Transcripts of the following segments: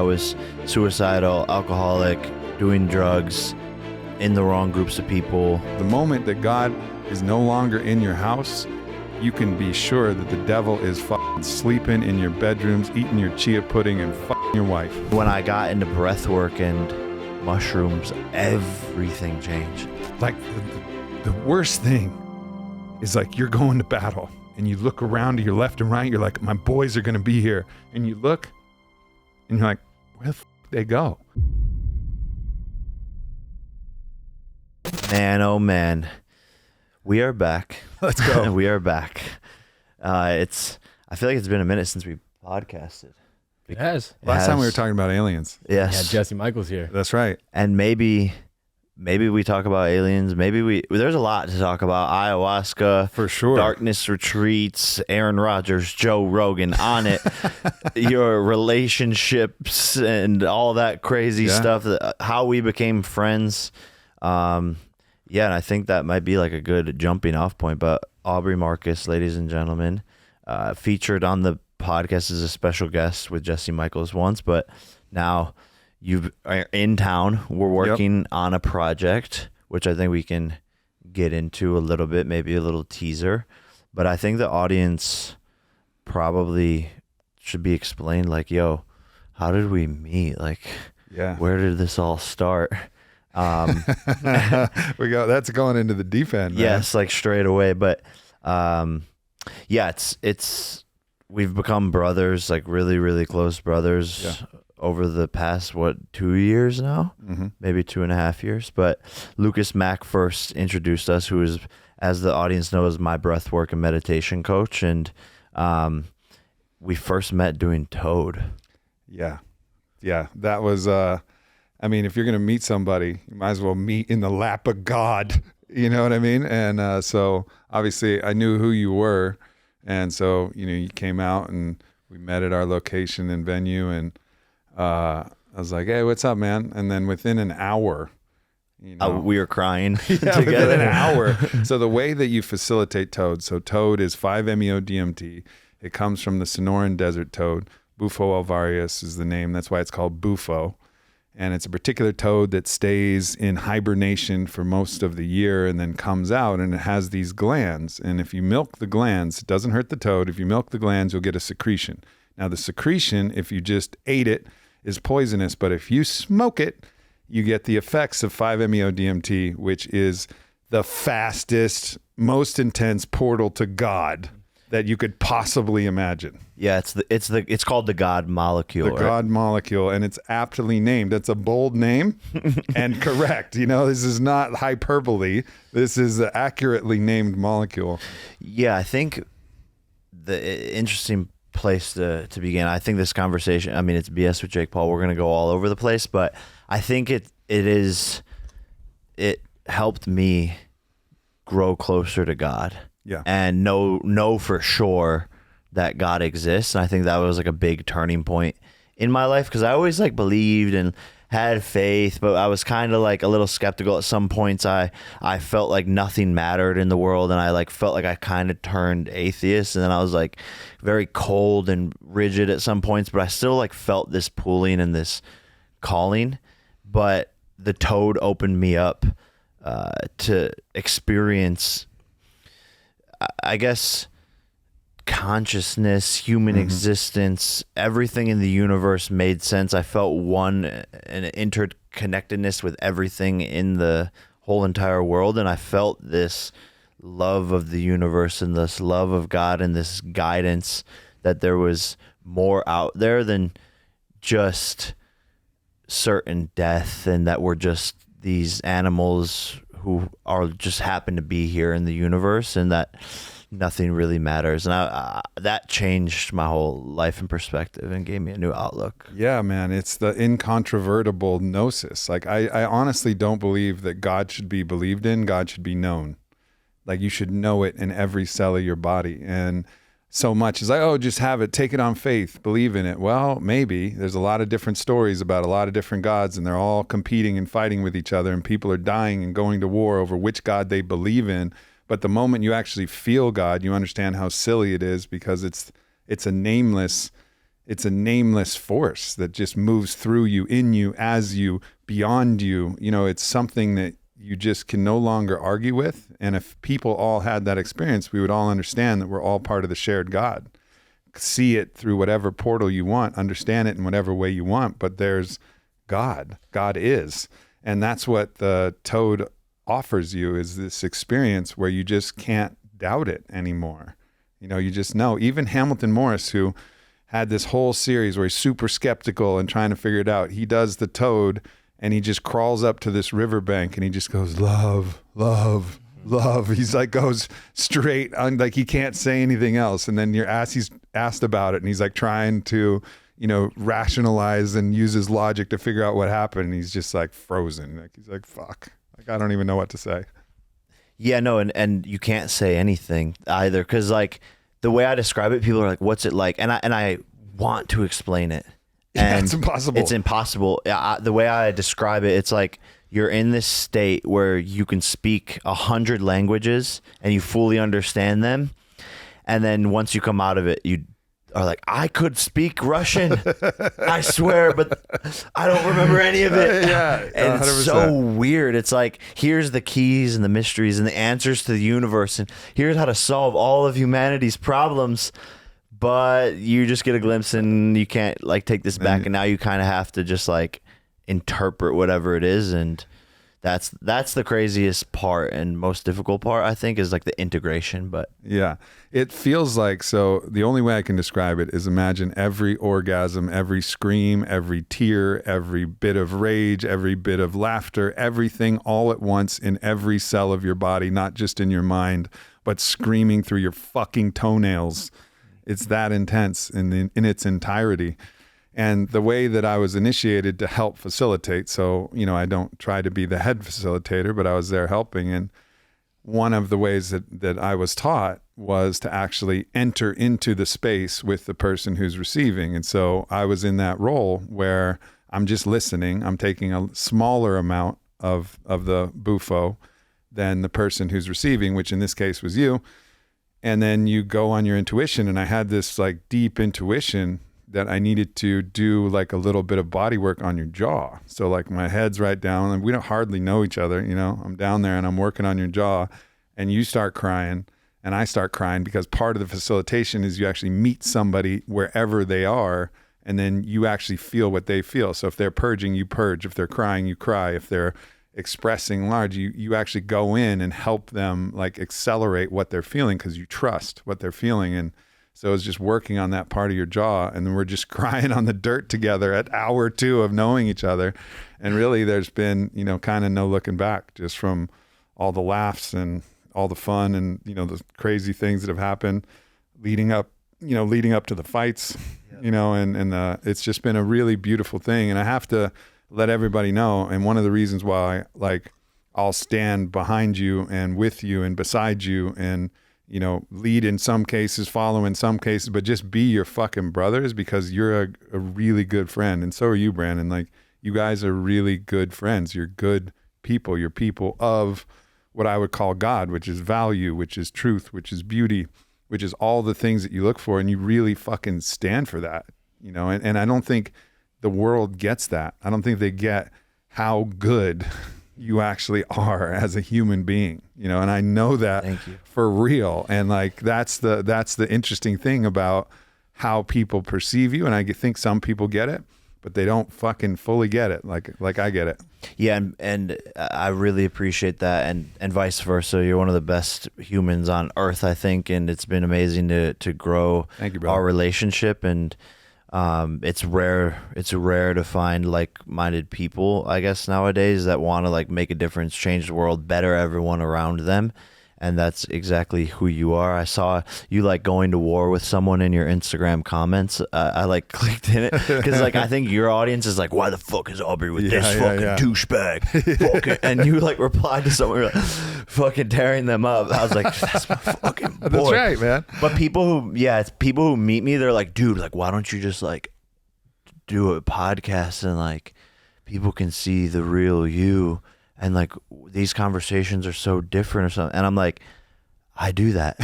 was suicidal, alcoholic, doing drugs, in the wrong groups of people. The moment that God is no longer in your house, you can be sure that the devil is sleeping in your bedrooms, eating your chia pudding, and your wife. When I got into breathwork and mushrooms, everything changed. Like the worst thing is like you're going to battle and you look around to your left and right. You're like, my boys are going to be here. And you look and you're like, where the they go? Man, oh man. We are back. Let's go. We are back. I feel like it's been a minute since we podcasted. It has. Last time we were talking about aliens. Yes. Yeah, Jesse Michaels here. That's right. And maybe we talk about aliens. There's a lot to talk about. Ayahuasca. For sure. Darkness retreats, Aaron Rodgers, Joe Rogan on it. Your relationships and all that crazy stuff. How we became friends. Yeah, and I think that might be like a good jumping off point. But Aubrey Marcus, ladies and gentlemen, featured on the podcast as a special guest with Jesse Michaels once, but now you are in town. We're working on a project, which I think we can get into a little bit, maybe a little teaser. But I think the audience probably should be explained, like, yo, how did we meet? Like, where did this all start? We go. That's going into the deep end, man. Yes, like straight away. But yeah, it's we've become brothers, like really, really close brothers over the past 2 years now, maybe 2.5 years. But Lucas Mack first introduced us, who is, as the audience knows, my breathwork and meditation coach, and we first met doing Toad. Yeah, that was. I mean, if you're going to meet somebody, you might as well meet in the lap of God. You know what I mean? And so obviously I knew who you were. And so, you came out and we met at our location and venue. And I was like, hey, what's up, man? And then within an hour, we were crying together. together. Within an hour. So the way that you facilitate Toad, so Toad is 5-MeO-DMT. It comes from the Sonoran Desert toad. Bufo alvarius is the name. That's why it's called Bufo. And it's a particular toad that stays in hibernation for most of the year and then comes out, and it has these glands. And if you milk the glands, it doesn't hurt the toad. If you milk the glands, you'll get a secretion. Now, the secretion, if you just ate it, is poisonous. But if you smoke it, you get the effects of 5-MeO-DMT, which is the fastest, most intense portal to God that you could possibly imagine. Yeah, it's called the God molecule. The God molecule, and it's aptly named. That's a bold name and correct. This is not hyperbole. This is an accurately named molecule. Yeah, I think the interesting place to begin. I think this conversation, I mean, it's BS with Jake Paul. We're going to go all over the place, but I think it helped me grow closer to God. Yeah. And know for sure that God exists. And I think that was like a big turning point in my life, because I always like believed and had faith, but I was kind of like a little skeptical at some points. I felt like nothing mattered in the world, and I like felt like I kind of turned atheist, and then I was like very cold and rigid at some points, but I still like felt this pulling and this calling. But the Toad opened me up to experience, I guess, consciousness, human existence, everything in the universe made sense. I felt an interconnectedness with everything in the whole entire world, and I felt this love of the universe and this love of God and this guidance that there was more out there than just certain death, and that we're just these animals who are just happen to be here in the universe, and that nothing really matters. And that changed my whole life and perspective and gave me a new outlook. Yeah, man, it's the incontrovertible gnosis. Like, I honestly don't believe that God should be believed in. God should be known. Like, you should know it in every cell of your body. And so much is like, oh, just have it, take it on faith, believe in it. Well, maybe. There's a lot of different stories about a lot of different gods, and they're all competing and fighting with each other, and people are dying and going to war over which God they believe in. But the moment you actually feel God, you understand how silly it is, because it's a nameless it's a nameless force that just moves through you, in you, as you, beyond you. You know, it's something that you just can no longer argue with. And if people all had that experience, we would all understand that we're all part of the shared God. See it through whatever portal you want, understand it in whatever way you want, but there's God. God is. And that's what the toad offers you, is this experience where you just can't doubt it anymore. You know, you just know. Even Hamilton Morris, who had this whole series where he's super skeptical and trying to figure it out, he does the toad and he just crawls up to this riverbank and he just goes, love, love, love. He's like, goes straight on, like he can't say anything else. And then he's asked about it and he's like trying to, you know, rationalize and use his logic to figure out what happened. And he's just like frozen. Like he's like, fuck, like I don't even know what to say. Yeah, no, and you can't say anything either, because like the way I describe it, people are like, "What's it like?" And I want to explain it, and it's impossible. It's impossible. The way I describe it, it's like you're in this state where you can speak 100 languages and you fully understand them, and then once you come out of it, you are like, I could speak Russian, I swear, but I don't remember any of it. Yeah, and it's so weird. It's like, here's the keys and the mysteries and the answers to the universe, and here's how to solve all of humanity's problems. But you just get a glimpse and you can't like take this back, and now you kind of have to just like interpret whatever it is, and that's the craziest part and most difficult part, I think, is like the integration. But yeah, it feels like, so the only way I can describe it is imagine every orgasm, every scream, every tear, every bit of rage, every bit of laughter, everything all at once in every cell of your body, not just in your mind, but screaming through your fucking toenails. It's that intense in its entirety. And the way that I was initiated to help facilitate, so, you know, I don't try to be the head facilitator, but I was there helping. And one of the ways that I was taught was to actually enter into the space with the person who's receiving. And so I was in that role where I'm just listening. I'm taking a smaller amount of the bufo than the person who's receiving, which in this case was you. And then you go on your intuition. And I had this like deep intuition that I needed to do like a little bit of body work on your jaw. So like my head's right down and we don't hardly know each other. You know, I'm down there and I'm working on your jaw and you start crying and I start crying, because part of the facilitation is you actually meet somebody wherever they are and then you actually feel what they feel. So if they're purging, you purge. If they're crying, you cry. If they're expressing large, you actually go in and help them like accelerate what they're feeling, because you trust what they're feeling. And so it's just working on that part of your jaw, and then we're just crying on the dirt together at hour 2 of knowing each other. And really there's been, you know, kind of no looking back, just from all the laughs and all the fun and, you know, the crazy things that have happened leading up to the fights, you know, and it's just been a really beautiful thing. And I have to let everybody know. And one of the reasons why, like, I'll stand behind you and with you and beside you and, you know, lead in some cases, follow in some cases, but just be your fucking brothers, because you're a really good friend. And so are you, Brandon. Like, you guys are really good friends. You're good people. You're people of what I would call God, which is value, which is truth, which is beauty, which is all the things that you look for. And you really fucking stand for that, you know? And I don't think the world gets that. I don't think they get how good you actually are as a human being, you know, and I know that for real. And like, that's the interesting thing about how people perceive you. And I think some people get it, but they don't fucking fully get it. Like I get it. Yeah. And I really appreciate that. And vice versa. You're one of the best humans on earth, I think. And it's been amazing to grow our relationship. And it's rare to find like-minded people, I guess, nowadays, that want to like make a difference, change the world, better everyone around them. And that's exactly who you are. I saw you like going to war with someone in your Instagram comments. I like clicked in it because like I think your audience is like, why the fuck is Aubrey with this fucking douchebag? And you like replied to someone, you're like, fucking tearing them up. I was like, that's my fucking boy. That's right, man. But it's people who meet me, they're like, dude, like, why don't you just like do a podcast and like people can see the real you? And like these conversations are so different or something. And I'm like, I do that.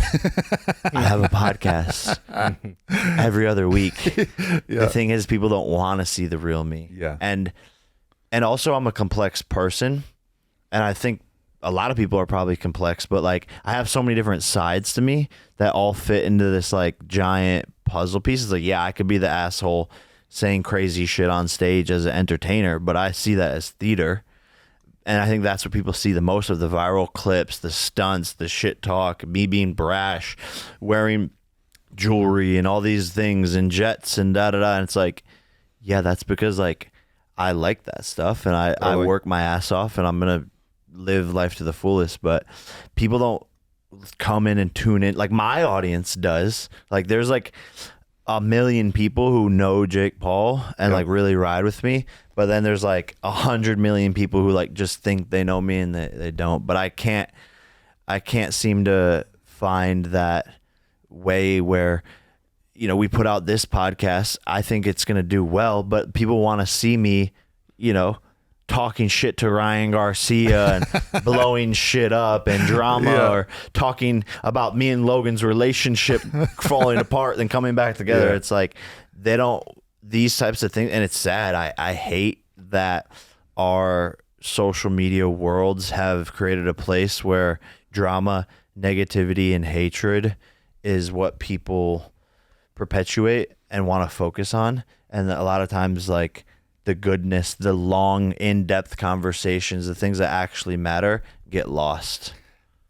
I have a podcast every other week. The thing is, people don't want to see the real me. Yeah. And also I'm a complex person, and I think a lot of people are probably complex, but like I have so many different sides to me that all fit into this like giant puzzle piece. It's like, yeah, I could be the asshole saying crazy shit on stage as an entertainer, but I see that as theater. And I think that's what people see the most of, the viral clips, the stunts, the shit talk, me being brash, wearing jewelry and all these things and jets and da-da-da. And it's like, yeah, that's because like I like that stuff, and I work my ass off, and I'm going to live life to the fullest. But people don't come in and tune in like my audience does. Like there's like 1 million people who know Jake Paul and like really ride with me, but then there's like 100 million people who like just think they know me and they don't. But I can't seem to find that way where, you know, we put out this podcast, I think it's going to do well, but people want to see me, you know, talking shit to Ryan Garcia and blowing shit up and drama, or talking about me and Logan's relationship falling apart then coming back together. It's like they don't, these types of things, and it's sad. I hate that our social media worlds have created a place where drama, negativity, and hatred is what people perpetuate and want to focus on. And a lot of times, like, the goodness, the long, in-depth conversations, the things that actually matter get lost.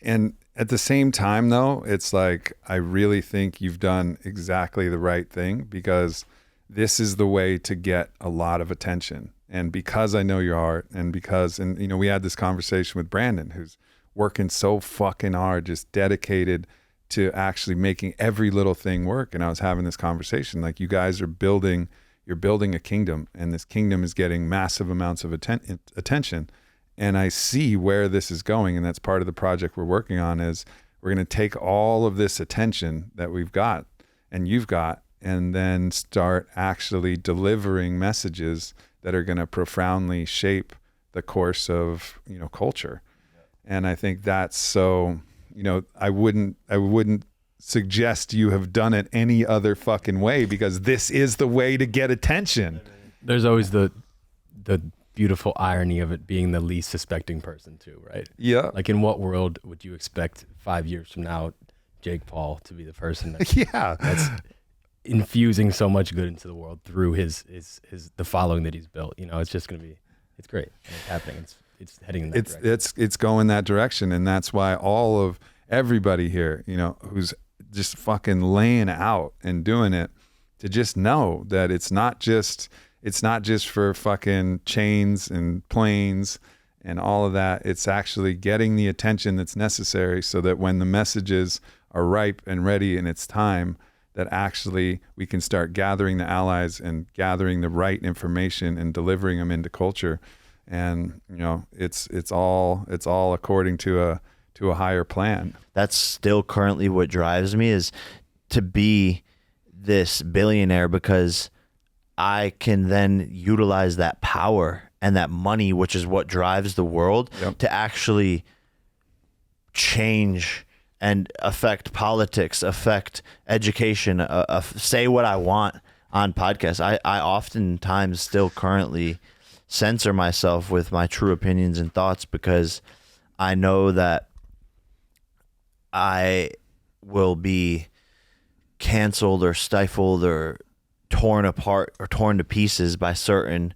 And at the same time, though, it's like, I really think you've done exactly the right thing, because this is the way to get a lot of attention. And because I know your heart, and you know, we had this conversation with Brandon, who's working so fucking hard, just dedicated to actually making every little thing work. And I was having this conversation, like, you guys are you're building a kingdom, and this kingdom is getting massive amounts of attention. And I see where this is going. And that's part of the project we're working on, is we're going to take all of this attention that we've got and you've got, and then start actually delivering messages that are going to profoundly shape the course of, you know, culture. And I think that's so, you know, I wouldn't suggest you have done it any other fucking way, because this is the way to get attention. There's always the beautiful irony of it being the least suspecting person too, right? Yeah. Like, in what world would you expect 5 years from now Jake Paul to be the person that's infusing so much good into the world through the following that he's built? You know, it's just gonna be, it's great. And it's happening. It's heading in that direction. It's going that direction. And that's why everybody here, you know, who's just fucking laying out and doing it, to just know that it's not just for fucking chains and planes and all of that. It's actually getting the attention that's necessary, so that when the messages are ripe and ready and it's time, that actually we can start gathering the allies and gathering the right information and delivering them into culture. And, you know, it's all according to a higher plan. That's still currently what drives me, is to be this billionaire, because I can then utilize that power and that money, which is what drives the world, to actually change and affect politics, affect education, say what I want on podcasts. I oftentimes still currently censor myself with my true opinions and thoughts, because I know that I will be canceled or stifled or torn apart or torn to pieces by certain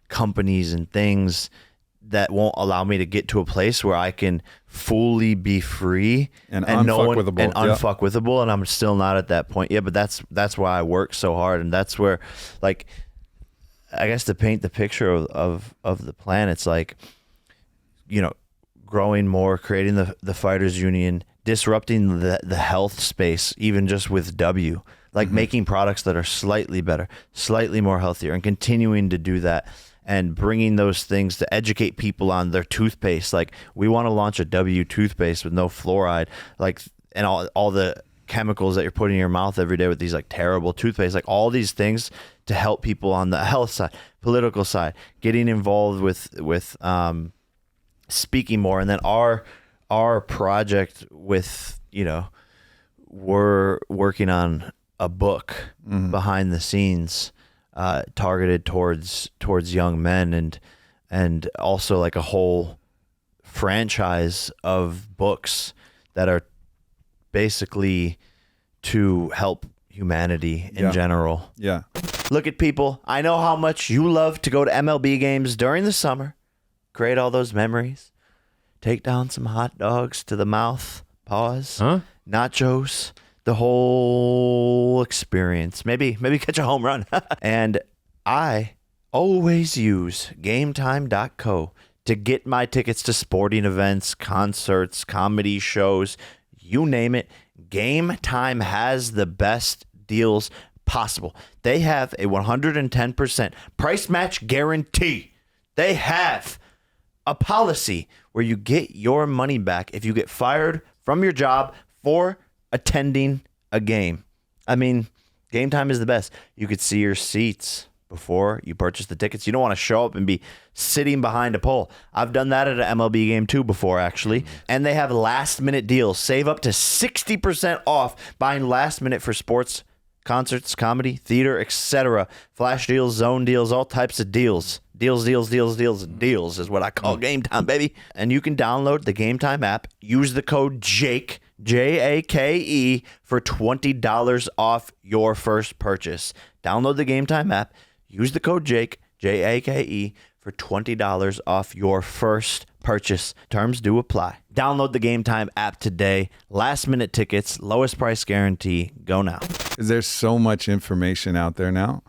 companies and things that won't allow me to get to a place where I can fully be free and unfuckwithable. And I'm still not at that point yet. But that's why I work so hard, and that's where, like, I guess to paint the picture of the plan, it's like, you know, growing more, creating the Fighters Union, disrupting the health space, even just with W, like making products that are slightly better, slightly more healthier, and continuing to do that, and bringing those things to educate people on their toothpaste. Like, we want to launch a W toothpaste with no fluoride, like, and all the chemicals that you're putting in your mouth every day with these like terrible toothpaste, like all these things to help people on the health side, political side, getting involved with speaking more. And then our project with we're working on a book behind the scenes, targeted towards young men, and also like a whole franchise of books that are basically to help humanity in general. Yeah. Look at people. I know how much you love to go to MLB games during the summer, create all those memories, take down some hot dogs to the mouth, pause, nachos, the whole experience. Maybe catch a home run. And I always use GameTime.co to get my tickets to sporting events, concerts, comedy shows, you name it. Game Time has the best deals possible. They have a 110% price match guarantee. They have a policy where you get your money back if you get fired from your job for attending a game. I mean, Game Time is the best. You could see your seats before you purchase the tickets. You don't want to show up and be sitting behind a pole. I've done that at an MLB game too before, actually. And they have last minute deals. Save up to 60% off buying last minute for sports, concerts, comedy, theater, etc. Flash deals, zone deals, all types of deals. Deals is what I call Game Time, baby. And you can download the Game Time app. Use the code JAKE, Jake, for $20 off your first purchase. Download the Game Time app. Use the code JAKE, Jake, for $20 off your first purchase. Terms do apply. Download the Game Time app today. Last minute tickets, lowest price guarantee. Go now. There's so much information out there now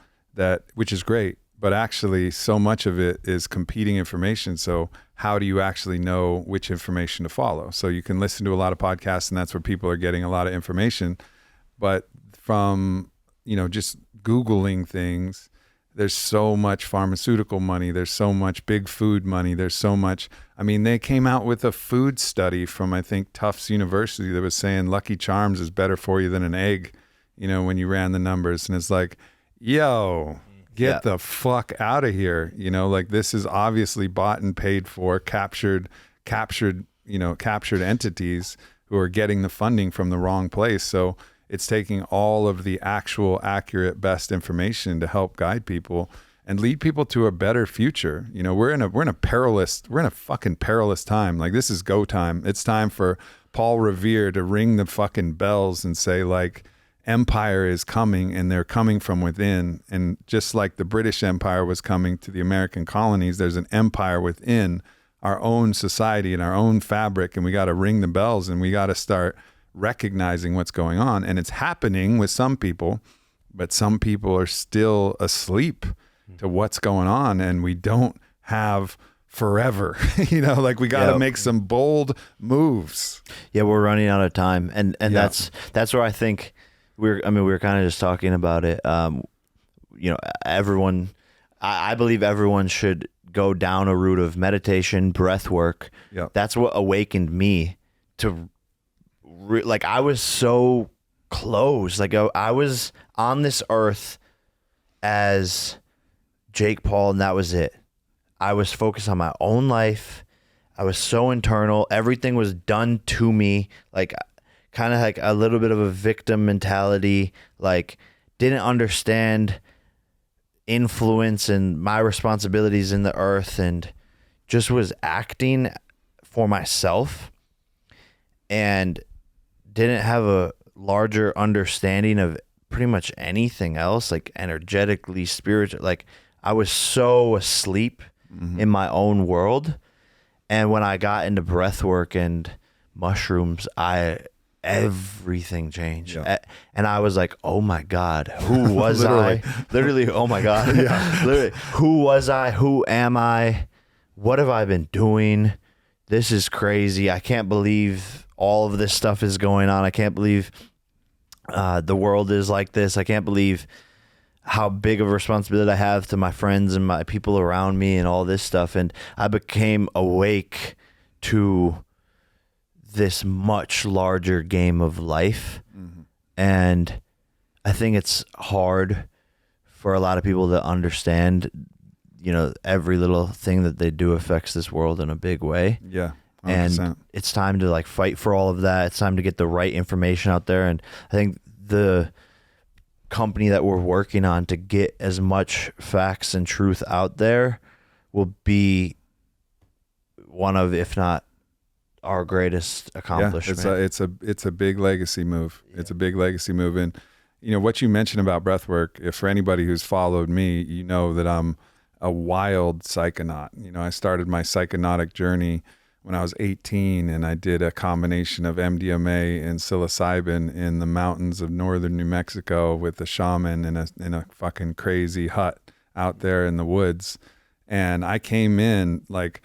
which is great, but actually so much of it is competing information. So how do you actually know which information to follow? So you can listen to a lot of podcasts, and that's where people are getting a lot of information. But from, just Googling things, there's so much pharmaceutical money. There's so much big food money. There's so much. I mean, they came out with a food study from, I think, Tufts University that was saying Lucky Charms is better for you than an egg, when you ran the numbers. And it's like, yo, get the fuck out of here. This is obviously bought and paid for, captured entities who are getting the funding from the wrong place. So it's taking all of the actual accurate best information to help guide people and lead people to a better future. We're in a fucking perilous time. Like, this is go time. It's time for Paul Revere to ring the fucking bells and say, like, empire is coming, and they're coming from within. And just like the British Empire was coming to the American colonies, there's an empire within our own society and our own fabric. And we got to ring the bells, and we got to start recognizing what's going on. And it's happening with some people, but some people are still asleep to what's going on, and we don't have forever. We got to make some bold moves. Yeah, we're running out of time, and that's where I think we were kind of just talking about it. Everyone, I believe everyone should go down a route of meditation, breath work. Yep. That's what awakened me to I was so close. Like, I was on this earth as Jake Paul, and that was it. I was focused on my own life. I was so internal. Everything was done to me. Like, kind of like a little bit of a victim mentality. Like, didn't understand influence and my responsibilities in the earth, and just was acting for myself, and didn't have a larger understanding of pretty much anything else, like energetically, spiritual. Like, I was so asleep in my own world. And when I got into breath work and mushrooms, everything changed. Yeah. And I was like, oh my God, who was I? Literally, oh my God. Yeah. Literally, who was I? Who am I? What have I been doing? This is crazy. I can't believe all of this stuff is going on. I can't believe the world is like this. I can't believe how big of a responsibility I have to my friends and my people around me and all this stuff. And I became awake to this much larger game of life. Mm-hmm. And I think it's hard for a lot of people to understand, every little thing that they do affects this world in a big way. Yeah. 100%. And it's time to like fight for all of that. It's time to get the right information out there. And I think the company that we're working on to get as much facts and truth out there will be one of, if not our greatest accomplishment. Yeah, it's a big legacy move. Yeah. It's a big legacy move. And you know what you mentioned about breath work, if for anybody who's followed me, you know that I'm a wild psychonaut. You know, I started my psychonautic journey when I was 18, and I did a combination of MDMA and psilocybin in the mountains of northern New Mexico with a shaman in a fucking crazy hut out there in the woods. And I came in like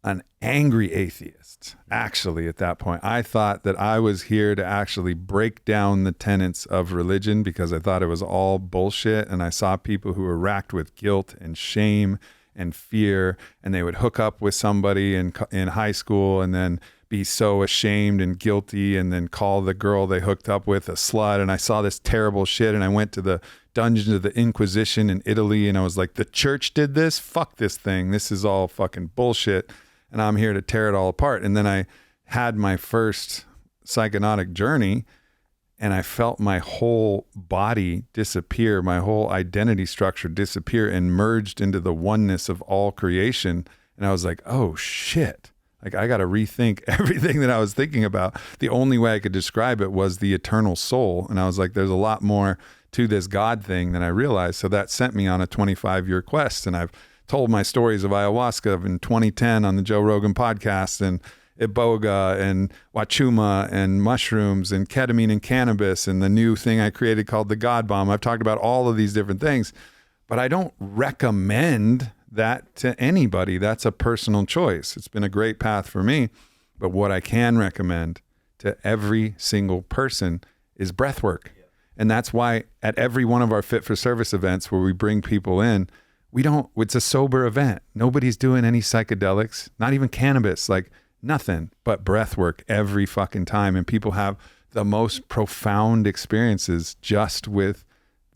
an angry atheist, actually, at that point. I thought that I was here to actually break down the tenets of religion because I thought it was all bullshit. And I saw people who were racked with guilt and shame and fear, and they would hook up with somebody in high school and then be so ashamed and guilty and then call the girl they hooked up with a slut. And I saw this terrible shit, and I went to the dungeons of the Inquisition in Italy, and I was like, the church did this? Fuck this thing. This is all fucking bullshit, and I'm here to tear it all apart. And then I had my first psychonautic journey, and I felt my whole body disappear, my whole identity structure disappear, and merged into the oneness of all creation. And I was like, oh shit. Like, I got to rethink everything that I was thinking about. The only way I could describe it was the eternal soul. And I was like, there's a lot more to this God thing than I realized. So that sent me on a 25-year quest. And I've told my stories of ayahuasca in 2010 on the Joe Rogan podcast, and iboga and wachuma and mushrooms and ketamine and cannabis and the new thing I created called the God Bomb. I've talked about all of these different things, but I don't recommend that to anybody. That's a personal choice. It's been a great path for me, but what I can recommend to every single person is breath work. Yeah. And that's why at every one of our Fit for Service events where we bring people in, it's a sober event. Nobody's doing any psychedelics, not even cannabis, like nothing but breath work every fucking time. And people have the most profound experiences just with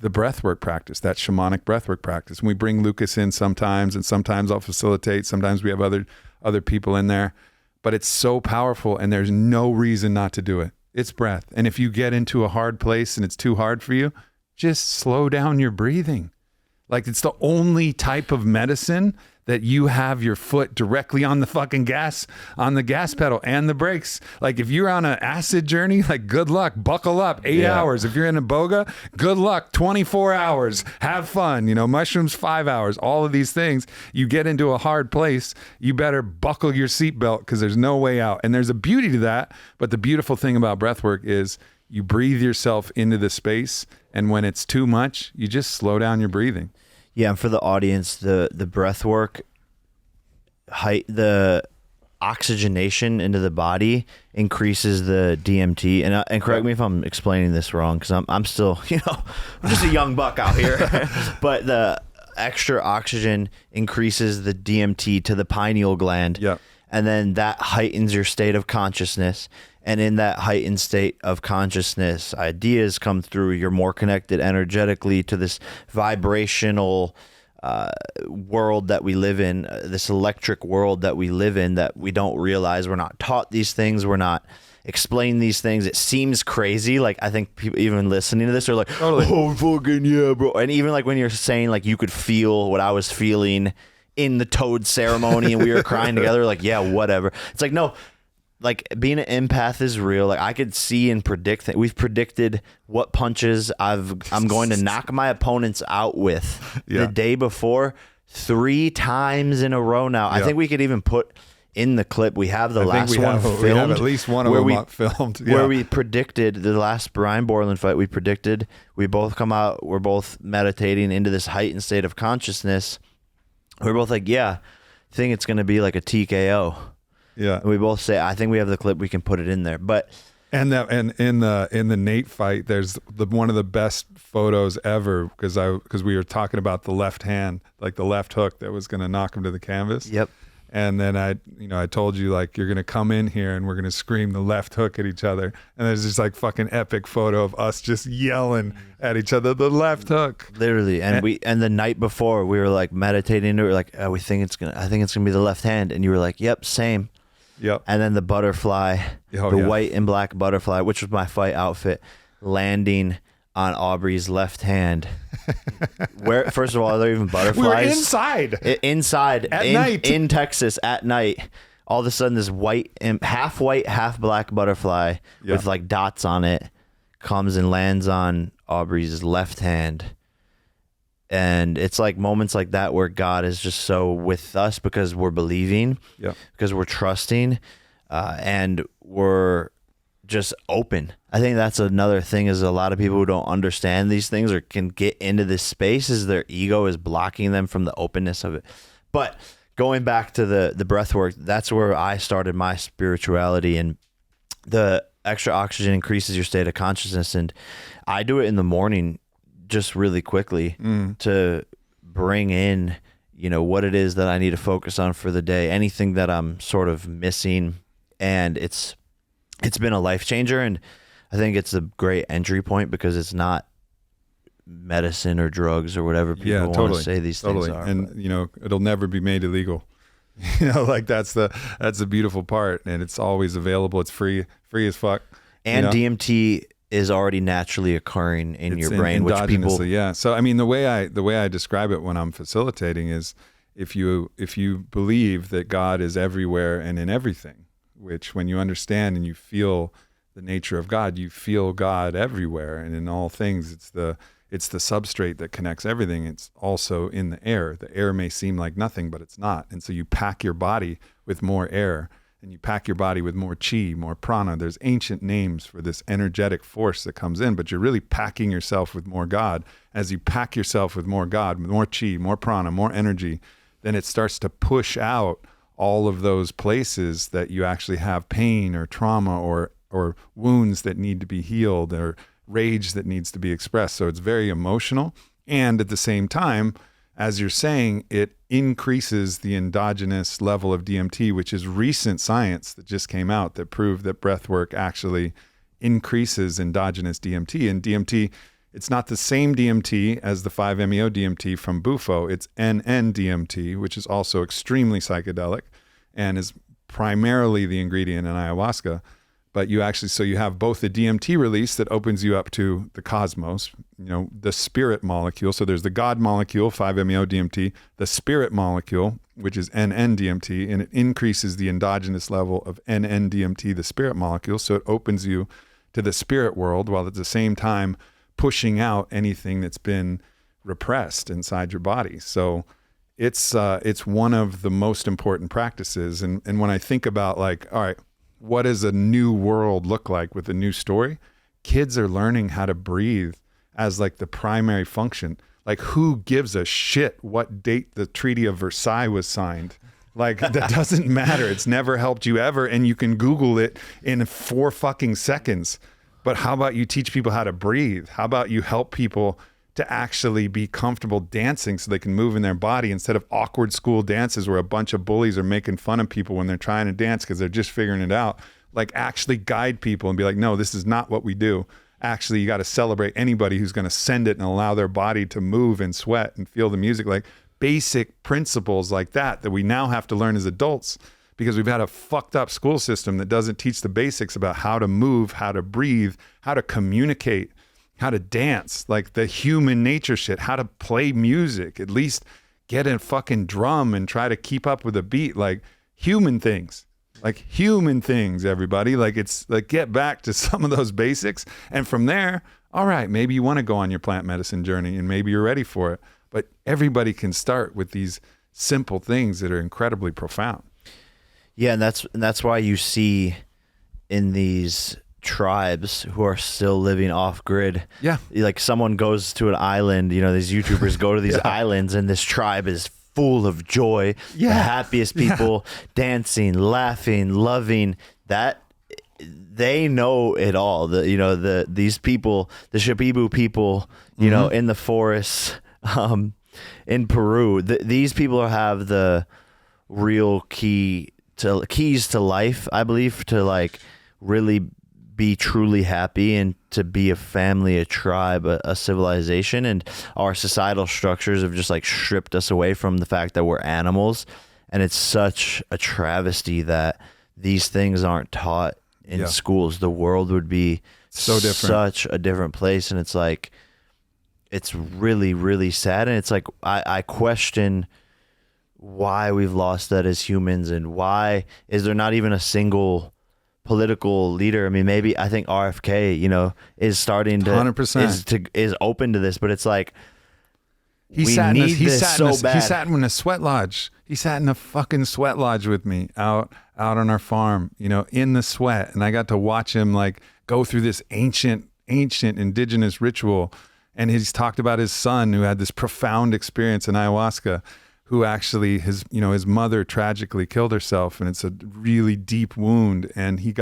the breathwork practice, that shamanic breathwork practice. And we bring Lucas in sometimes, and sometimes I'll facilitate. Sometimes we have other people in there, but it's so powerful, and there's no reason not to do it. It's breath. And if you get into a hard place and it's too hard for you, just slow down your breathing. Like, it's the only type of medicine that you have your foot directly on the fucking gas, on the gas pedal and the brakes. Like, if you're on an acid journey, like, good luck, buckle up, 8 hours. If you're in a boga, good luck, 24 hours, have fun, mushrooms, 5 hours, all of these things. You get into a hard place, you better buckle your seatbelt because there's no way out. And there's a beauty to that. But the beautiful thing about breath work is you breathe yourself into the space. And when it's too much, you just slow down your breathing. Yeah, and for the audience, the breath work, the oxygenation into the body increases the DMT. And correct me if I'm explaining this wrong, because I'm still, I'm just a young buck out here. But the extra oxygen increases the DMT to the pineal gland. Yeah. And then that heightens your state of consciousness. And in that heightened state of consciousness, ideas come through. You're more connected energetically to this vibrational world that we live in, this electric world that we live in, that we don't realize. We're not taught these things. We're not explained these things. It seems crazy. Like, I think people even listening to this are like, totally. Oh, fucking yeah, bro. And even like when you're saying like you could feel what I was feeling in the toad ceremony and we were crying together, like, yeah, whatever. It's like, no. Like, being an empath is real. Like, I could see and predict that. We've predicted what punches I'm going to knock my opponents out with the day before 3 times in a row now. I think we could even put in the clip. We have the last one filmed. We have at least one of them filmed. Yeah. Where we predicted the last Brian Borland fight. We predicted we both come out. We're both meditating into this heightened state of consciousness. We're both like, yeah, I think it's going to be like a TKO. Yeah, and we both say, I think we have the clip, we can put it in there. But in the Nate fight, there's one of the best photos ever because we were talking about the left hand, like the left hook that was going to knock him to the canvas. Yep. And then I told you, like, you're going to come in here and we're going to scream the left hook at each other. And there's this like fucking epic photo of us just yelling at each other, the left hook. Literally. And the night before we were like meditating, we were like, I think it's going to be the left hand. And you were like, yep, same. Yep. And then the butterfly, white and black butterfly, which was my fight outfit, landing on Aubrey's left hand. Where, first of all, are there even butterflies? We were inside. Inside. At night. In Texas at night. All of a sudden, this half white, half black butterfly with like dots on it comes and lands on Aubrey's left hand. And it's like moments like that where God is just so with us because we're believing, because we're trusting, and we're just open. I think that's another thing, is a lot of people who don't understand these things or can get into this space, is their ego is blocking them from the openness of it. But going back to the breath work, that's where I started my spirituality, and the extra oxygen increases your state of consciousness. And I do it in the morning just really quickly to bring in, what it is that I need to focus on for the day, anything that I'm sort of missing. And it's been a life changer. And I think it's a great entry point because it's not medicine or drugs or whatever people want to say these things are. And it'll never be made illegal. Like that's the beautiful part, and it's always available. It's free as fuck. And DMT is already naturally occurring in your brain, which people So I mean, the way I describe it when I'm facilitating is, if you believe that God is everywhere and in everything, which when you understand and you feel the nature of God, you feel God everywhere and in all things. It's the substrate that connects everything. It's also in the air. The air may seem like nothing, but it's not. And so you pack your body with more air, and you pack your body with more chi, more prana. There's ancient names for this energetic force that comes in, but you're really packing yourself with more God. As you pack yourself with more God, more chi, more prana, more energy, then it starts to push out all of those places that you actually have pain or trauma or wounds that need to be healed, or rage that needs to be expressed. So it's very emotional. And at the same time, as you're saying, it increases the endogenous level of DMT, which is recent science that just came out that proved that breath work actually increases endogenous DMT. And DMT, it's not the same DMT as the 5-MeO DMT from Bufo. It's NN-DMT, which is also extremely psychedelic and is primarily the ingredient in ayahuasca. But you have both the DMT release that opens you up to the cosmos, the spirit molecule. So there's the God molecule, 5-MeO DMT, the spirit molecule, which is NN-DMT, and it increases the endogenous level of NN-DMT, the spirit molecule. So it opens you to the spirit world, while at the same time pushing out anything that's been repressed inside your body. So it's one of the most important practices. And when I think about all right, what does a new world look like with a new story? Kids are learning how to breathe as the primary function. Who gives a shit what date the Treaty of Versailles was signed? That doesn't matter. It's never helped you ever. And you can Google it in 4 fucking seconds. But how about you teach people how to breathe? How about you help people to actually be comfortable dancing so they can move in their body, instead of awkward school dances where a bunch of bullies are making fun of people when they're trying to dance because they're just figuring it out. Actually guide people and be like, no, this is not what we do. Actually, you got to celebrate anybody who's going to send it and allow their body to move and sweat and feel the music. Basic principles like that we now have to learn as adults, because we've had a fucked up school system that doesn't teach the basics about how to move, how to breathe, how to communicate, how to dance, the human nature shit, how to play music, at least get a fucking drum and try to keep up with a beat, human things, everybody. Get back to some of those basics. And from there, all right, maybe you want to go on your plant medicine journey and maybe you're ready for it. But everybody can start with these simple things that are incredibly profound. Yeah. And that's why you see in these tribes who are still living off grid. Yeah. Someone goes to an island, these YouTubers go to these islands, and this tribe is full of joy. The happiest people, dancing, laughing, loving. That they know it all. These people, the Shipibo people, in the forests, in Peru, these people have the real keys to life, I believe, to really be truly happy and to be a family, a tribe, a civilization. And our societal structures have just stripped us away from the fact that we're animals. And it's such a travesty that these things aren't taught in schools, the world would be so different, such a different place. And it's like, it's really, really sad. And it's like, I question why we've lost that as humans, and why is there not even a single political leader? I mean, maybe I think RFK, you know, is starting to 100% is open to this, but it's like, he sat in a sweat lodge. He sat in a fucking sweat lodge with me out on our farm, you know, in the sweat. And I got to watch him like go through this ancient indigenous ritual. And he's talked about his son who had this profound experience in ayahuasca, who actually his mother tragically killed herself. And it's a really deep wound. And he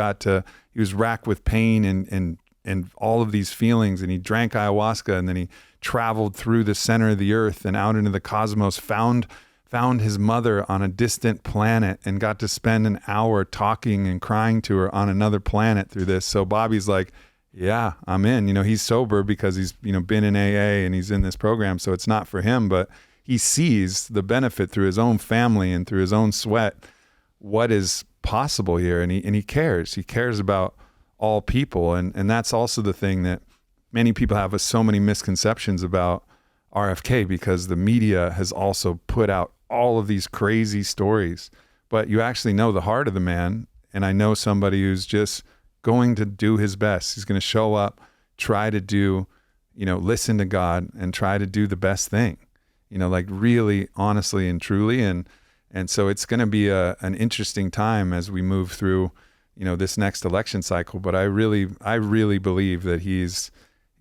was racked with pain and all of these feelings. And he drank ayahuasca, and then he traveled through the center of the earth and out into the cosmos, found his mother on a distant planet, and got to spend an hour talking and crying to her on another planet through this. So Bobby's like, yeah, I'm in. You know, he's sober because he's, you know, been in AA and he's in this program. So it's not for him, but he sees the benefit through his own family and through his own sweat, what is possible here. And he cares. He cares about all people. And that's also the thing that many people have so many misconceptions about RFK, because the media has also put out all of these crazy stories, but you actually know the heart of the man. And I know somebody who's just going to do his best. He's going to show up, try to do, you know, listen to God and try to do the best thing, you know, like really honestly and truly. And so it's going to be an interesting time as we move through, you know, this next election cycle. But I really believe that he's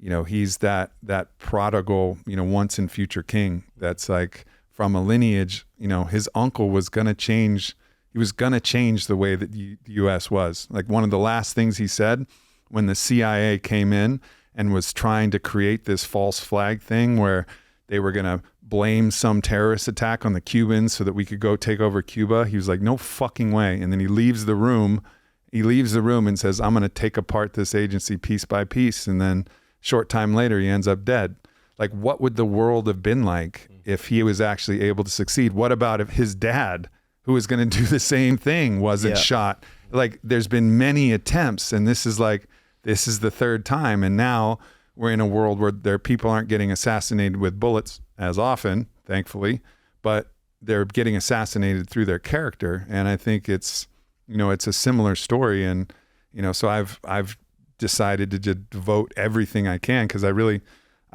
that prodigal, you know, once and future king. That's like from a lineage, you know, his uncle was going to change. He was going to change the way that the U.S. was. Like one of the last things he said when the CIA came in and was trying to create this false flag thing where they were going to blame some terrorist attack on the Cubans so that we could go take over Cuba. He was like, no fucking way. And then he leaves the room. And says, I'm going to take apart this agency piece by piece. And then short time later, he ends up dead. Like, what would the world have been like if he was actually able to succeed? What about if his dad, who was going to do the same thing, wasn't shot? Like, there's been many attempts, and this is the third time. And now we're in a world where people aren't getting assassinated with bullets as often, thankfully, but they're getting assassinated through their character. And I think it's a similar story. And, you know, so I've decided to just devote everything I can, because I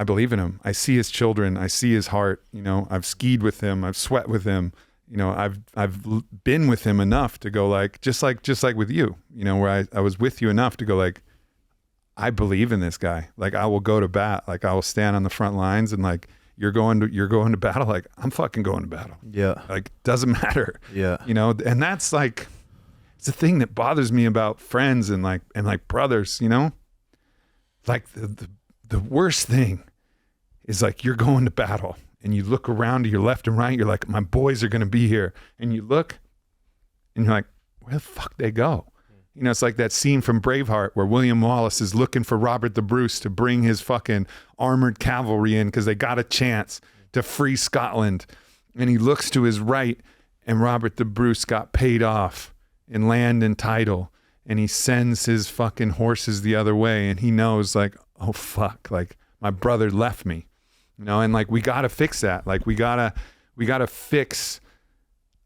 believe in him. I see his children. I see his heart. You know, I've skied with him. I've sweat with him. You know, I've been with him enough to go like, just like with you, you know, where I was with you enough to go like, I believe in this guy. Like, I will go to bat. Like, I will stand on the front lines, and like, you're going to battle. Like, I'm fucking going to battle. Yeah. Like, doesn't matter. Yeah. You know, and that's like, it's the thing that bothers me about friends and like brothers, you know, like the worst thing is like, you're going to battle and you look around to your left and right. You're like, my boys are going to be here. And you look and you're like, where the fuck they go? You know, it's like that scene from Braveheart where William Wallace is looking for Robert the Bruce to bring his fucking armored cavalry in because they got a chance to free Scotland. And he looks to his right, and Robert the Bruce got paid off in land and title. And he sends his fucking horses the other way. And he knows like, oh fuck, like my brother left me, you know, and like, we got to fix that. Like we got to fix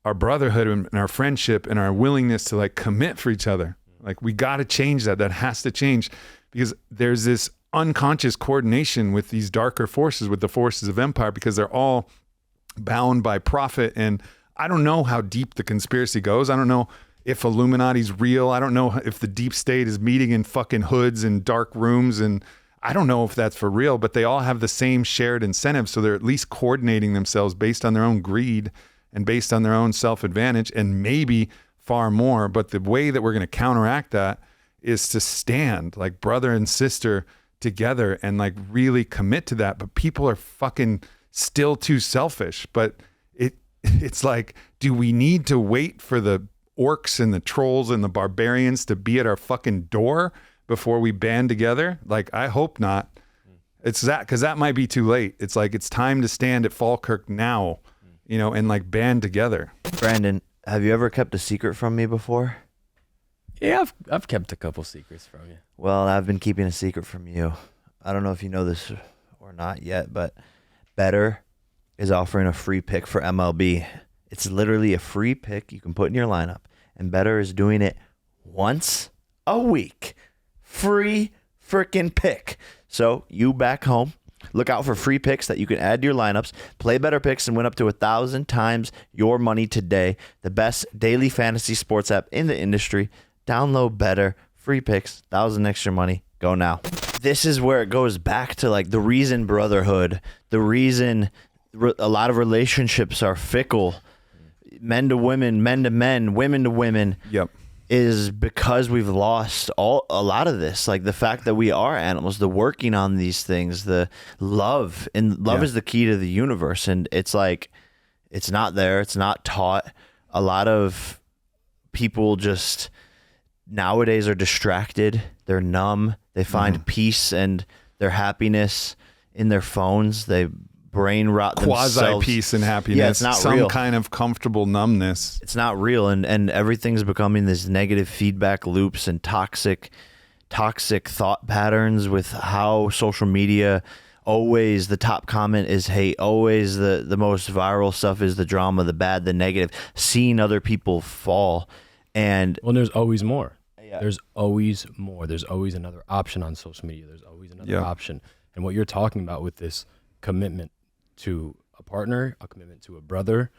our brotherhood and our friendship and our willingness to like commit for each other. Like we got to change that. That has to change, because there's this unconscious coordination with these darker forces, with the forces of empire, because they're all bound by profit. And I don't know how deep the conspiracy goes. I don't know if Illuminati's real. I don't know if the deep state is meeting in fucking hoods and dark rooms. And I don't know if that's for real, but they all have the same shared incentives. So they're at least coordinating themselves based on their own greed and based on their own self-advantage, and maybe far more. But the way that we're going to counteract that is to stand like brother and sister together and like really commit to that. But people are fucking still too selfish. But it's like, do we need to wait for the orcs and the trolls and the barbarians to be at our fucking door before we band together? Like, I hope not. It's that, because that might be too late. It's like, it's time to stand at Falkirk now, you know, and like band together. Brandon, have you ever kept a secret from me before? Yeah, I've kept a couple secrets from you. Well, I've been keeping a secret from you. I don't know if you know this or not yet, but Betr is offering a free pick for MLB. It's literally a free pick you can put in your lineup, and Betr is doing it once a week. Free freaking pick. So you back home, look out for free picks that you can add to your lineups. Play Betr Picks and win up to 1,000 times your money today. The best daily fantasy sports app in the industry. Download Betr. Free picks, 1,000 extra money. Go now. This is where it goes back to like the reason brotherhood, the reason a lot of relationships are fickle, men to women, men to men, women to women. Yep. Is because we've lost a lot of this, like the fact that we are animals, the working on these things, the love, and love is the key to the universe. And it's like, it's not there. It's not taught. A lot of people just nowadays are distracted. They're numb. They find peace and their happiness in their phones. They brain rot themselves. Quasi peace and happiness. Yeah, it's not some real. kind of comfortable numbness. It's not real, and everything's becoming this negative feedback loops and toxic thought patterns with how social media, always the top comment is hate, always the most viral stuff is the drama, the bad, the negative, seeing other people fall. And there's always more. Yeah. There's always more. There's always another option on social media. There's always another option. And what you're talking about with this commitment to a partner, a commitment to a brother,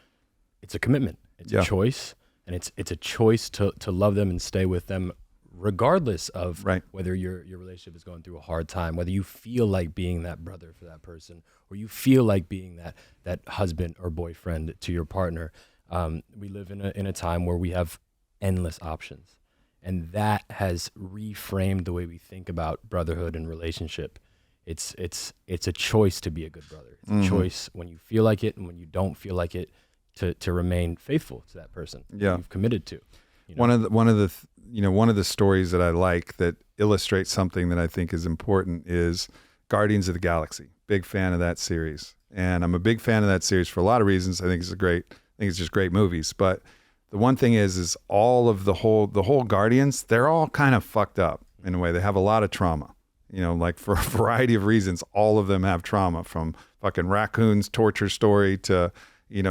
it's a commitment. It's a choice, and it's a choice to love them and stay with them regardless of whether your relationship is going through a hard time, whether you feel like being that brother for that person, or you feel like being that husband or boyfriend to your partner. We live in a time where we have endless options, and that has reframed the way we think about brotherhood and relationship. It's a choice to be a good brother. It's a choice when you feel like it and when you don't feel like it to remain faithful to that person you've committed to. You know? One of the stories that I like that illustrates something that I think is important is Guardians of the Galaxy. Big fan of that series, and I'm a big fan of that series for a lot of reasons. I think it's just great movies. But the one thing is all of the whole Guardians, they're all kind of fucked up in a way. They have a lot of trauma. You know, like for a variety of reasons, all of them have trauma, from fucking Raccoon's torture story to,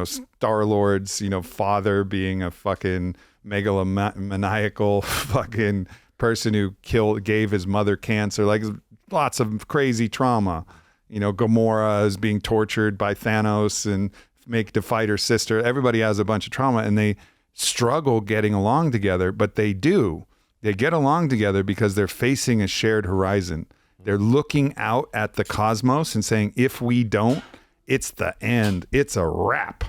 Star-Lord's, father being a fucking megalomaniacal fucking person who gave his mother cancer. Like lots of crazy trauma. Gamora is being tortured by Thanos and to fight her sister. Everybody has a bunch of trauma, and they struggle getting along together, but they do. They get along together because they're facing a shared horizon. They're looking out at the cosmos and saying, if we don't, it's the end. It's a wrap.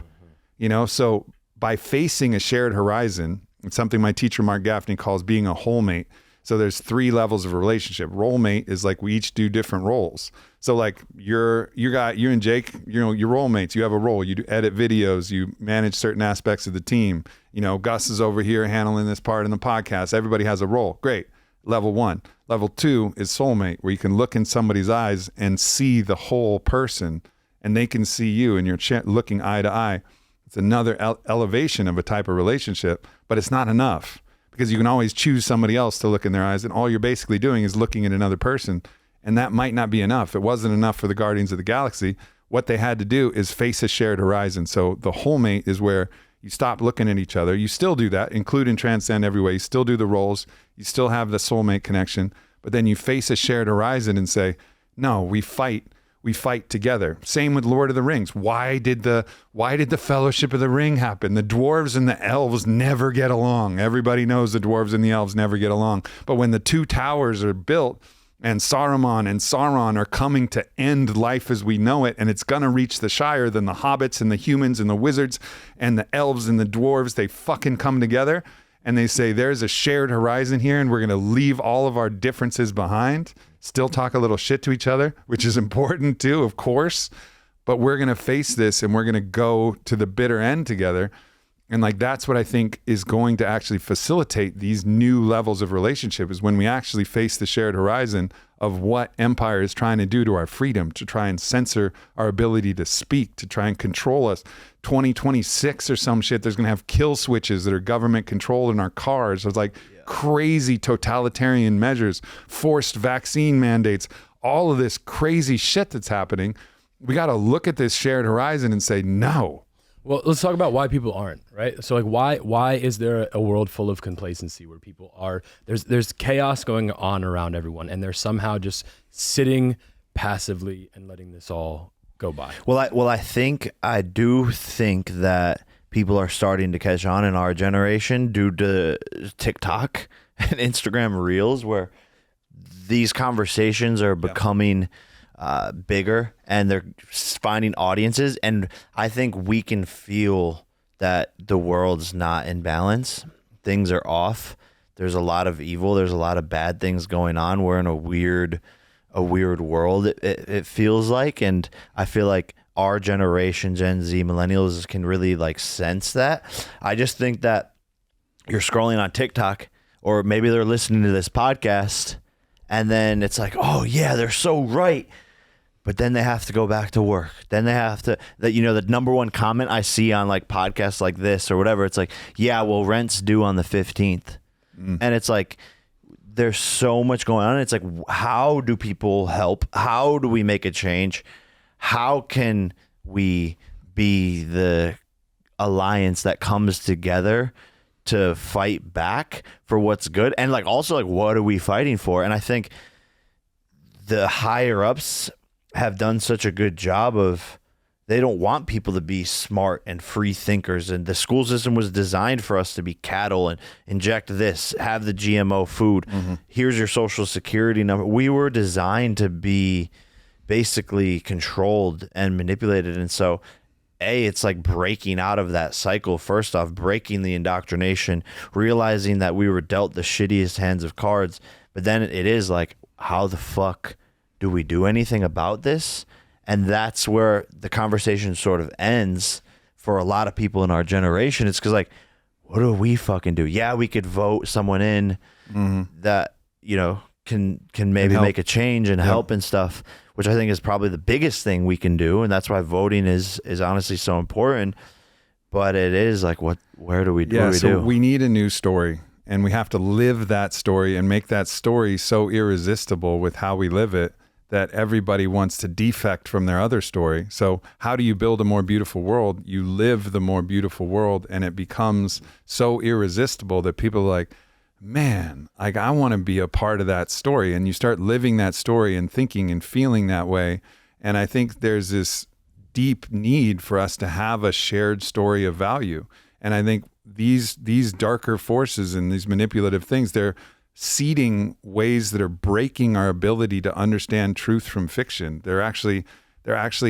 So by facing a shared horizon, it's something my teacher, Mark Gaffney, calls being a whole mate. So there's 3 levels of a relationship. Role mate is like we each do different roles. So like you and Jake, you're role mates. You have a role. You edit videos. You manage certain aspects of the team. Gus is over here handling this part in the podcast. Everybody has a role. Great. Level 1. Level 2 is soulmate, where you can look in somebody's eyes and see the whole person, and they can see you, and you're looking eye to eye. It's another elevation of a type of relationship, but it's not enough, because you can always choose somebody else to look in their eyes, and all you're basically doing is looking at another person, and that might not be enough. It wasn't enough for the Guardians of the Galaxy. What they had to do is face a shared horizon. So the whole mate is where you stop looking at each other. You still do that, include and transcend every way. You still do the roles. You still have the soulmate connection, but then you face a shared horizon and say, no, we fight together. Same with Lord of the Rings. Why did the Fellowship of the Ring happen? The dwarves and the elves never get along. Everybody knows the dwarves and the elves never get along. But when the 2 towers are built, and Saruman and Sauron are coming to end life as we know it, and it's going to reach the Shire, then the hobbits and the humans and the wizards and the elves and the dwarves, they fucking come together, and they say, there's a shared horizon here, and we're going to leave all of our differences behind, still talk a little shit to each other, which is important too, of course, but we're going to face this, and we're going to go to the bitter end together. And like, that's what I think is going to actually facilitate these new levels of relationship, is when we actually face the shared horizon of what empire is trying to do to our freedom, to try and censor our ability to speak, to try and control us. 2026 or some shit, there's going to have kill switches that are government controlled in our cars. It's like crazy totalitarian measures, forced vaccine mandates, all of this crazy shit that's happening. We got to look at this shared horizon and say, no. Well, let's talk about why people aren't, right? So like, why is there a world full of complacency where people are, there's chaos going on around everyone, and they're somehow just sitting passively and letting this all go by? Well, I do think that people are starting to catch on in our generation due to TikTok and Instagram Reels, where these conversations are becoming bigger, and they're finding audiences. And I think we can feel that the world's not in balance. Things are off. There's a lot of evil. There's a lot of bad things going on. We're in a weird world, it feels like. And I feel like our generation, Gen Z, millennials, can really like sense that. I just think that you're scrolling on TikTok, or maybe they're listening to this podcast, and then it's like, oh yeah, they're so right. But then they have to go back to work. Then they have to, the number one comment I see on like podcasts like this or whatever, it's like, yeah, well, rent's due on the 15th. And it's like, there's so much going on. It's like, how do people help? How do we make a change? How can we be the alliance that comes together to fight back for what's good? And like, also like, what are we fighting for? And I think the higher ups have done such a good job of, they don't want people to be smart and free thinkers. And the school system was designed for us to be cattle and inject this, have the GMO food. Here's your social security number. We were designed to be basically controlled and manipulated. And so it's like breaking out of that cycle. First off, breaking the indoctrination, realizing that we were dealt the shittiest hands of cards. But then it is like, how the fuck do we do anything about this? And that's where the conversation sort of ends for a lot of people in our generation. It's because like, what do we fucking do? Yeah, we could vote someone in that, can maybe make a change and help and stuff, which I think is probably the biggest thing we can do. And that's why voting is honestly so important. But it is like, where do we do? Yeah, so we need a new story. And we have to live that story and make that story so irresistible with how we live it that everybody wants to defect from their other story. So how do you build a more beautiful world? You live the more beautiful world, and it becomes so irresistible that people are like, man, like I want to be a part of that story. And you start living that story and thinking and feeling that way. And I think there's this deep need for us to have a shared story of value. And I think these darker forces and these manipulative things, they're seeding ways that are breaking our ability to understand truth from fiction. They're actually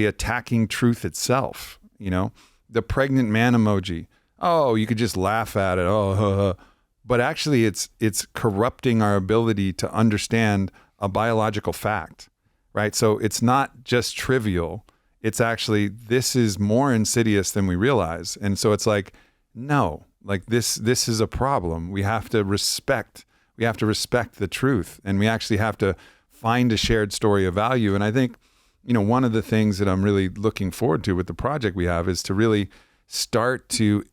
attacking truth itself. The pregnant man emoji. Oh, you could just laugh at it. But actually it's corrupting our ability to understand a biological fact, right? So it's not just trivial. It's actually, this is more insidious than we realize. And so it's like, no, like this is a problem. We have to respect the truth, and we actually have to find a shared story of value. And I think, one of the things that I'm really looking forward to with the project we have is to really start to,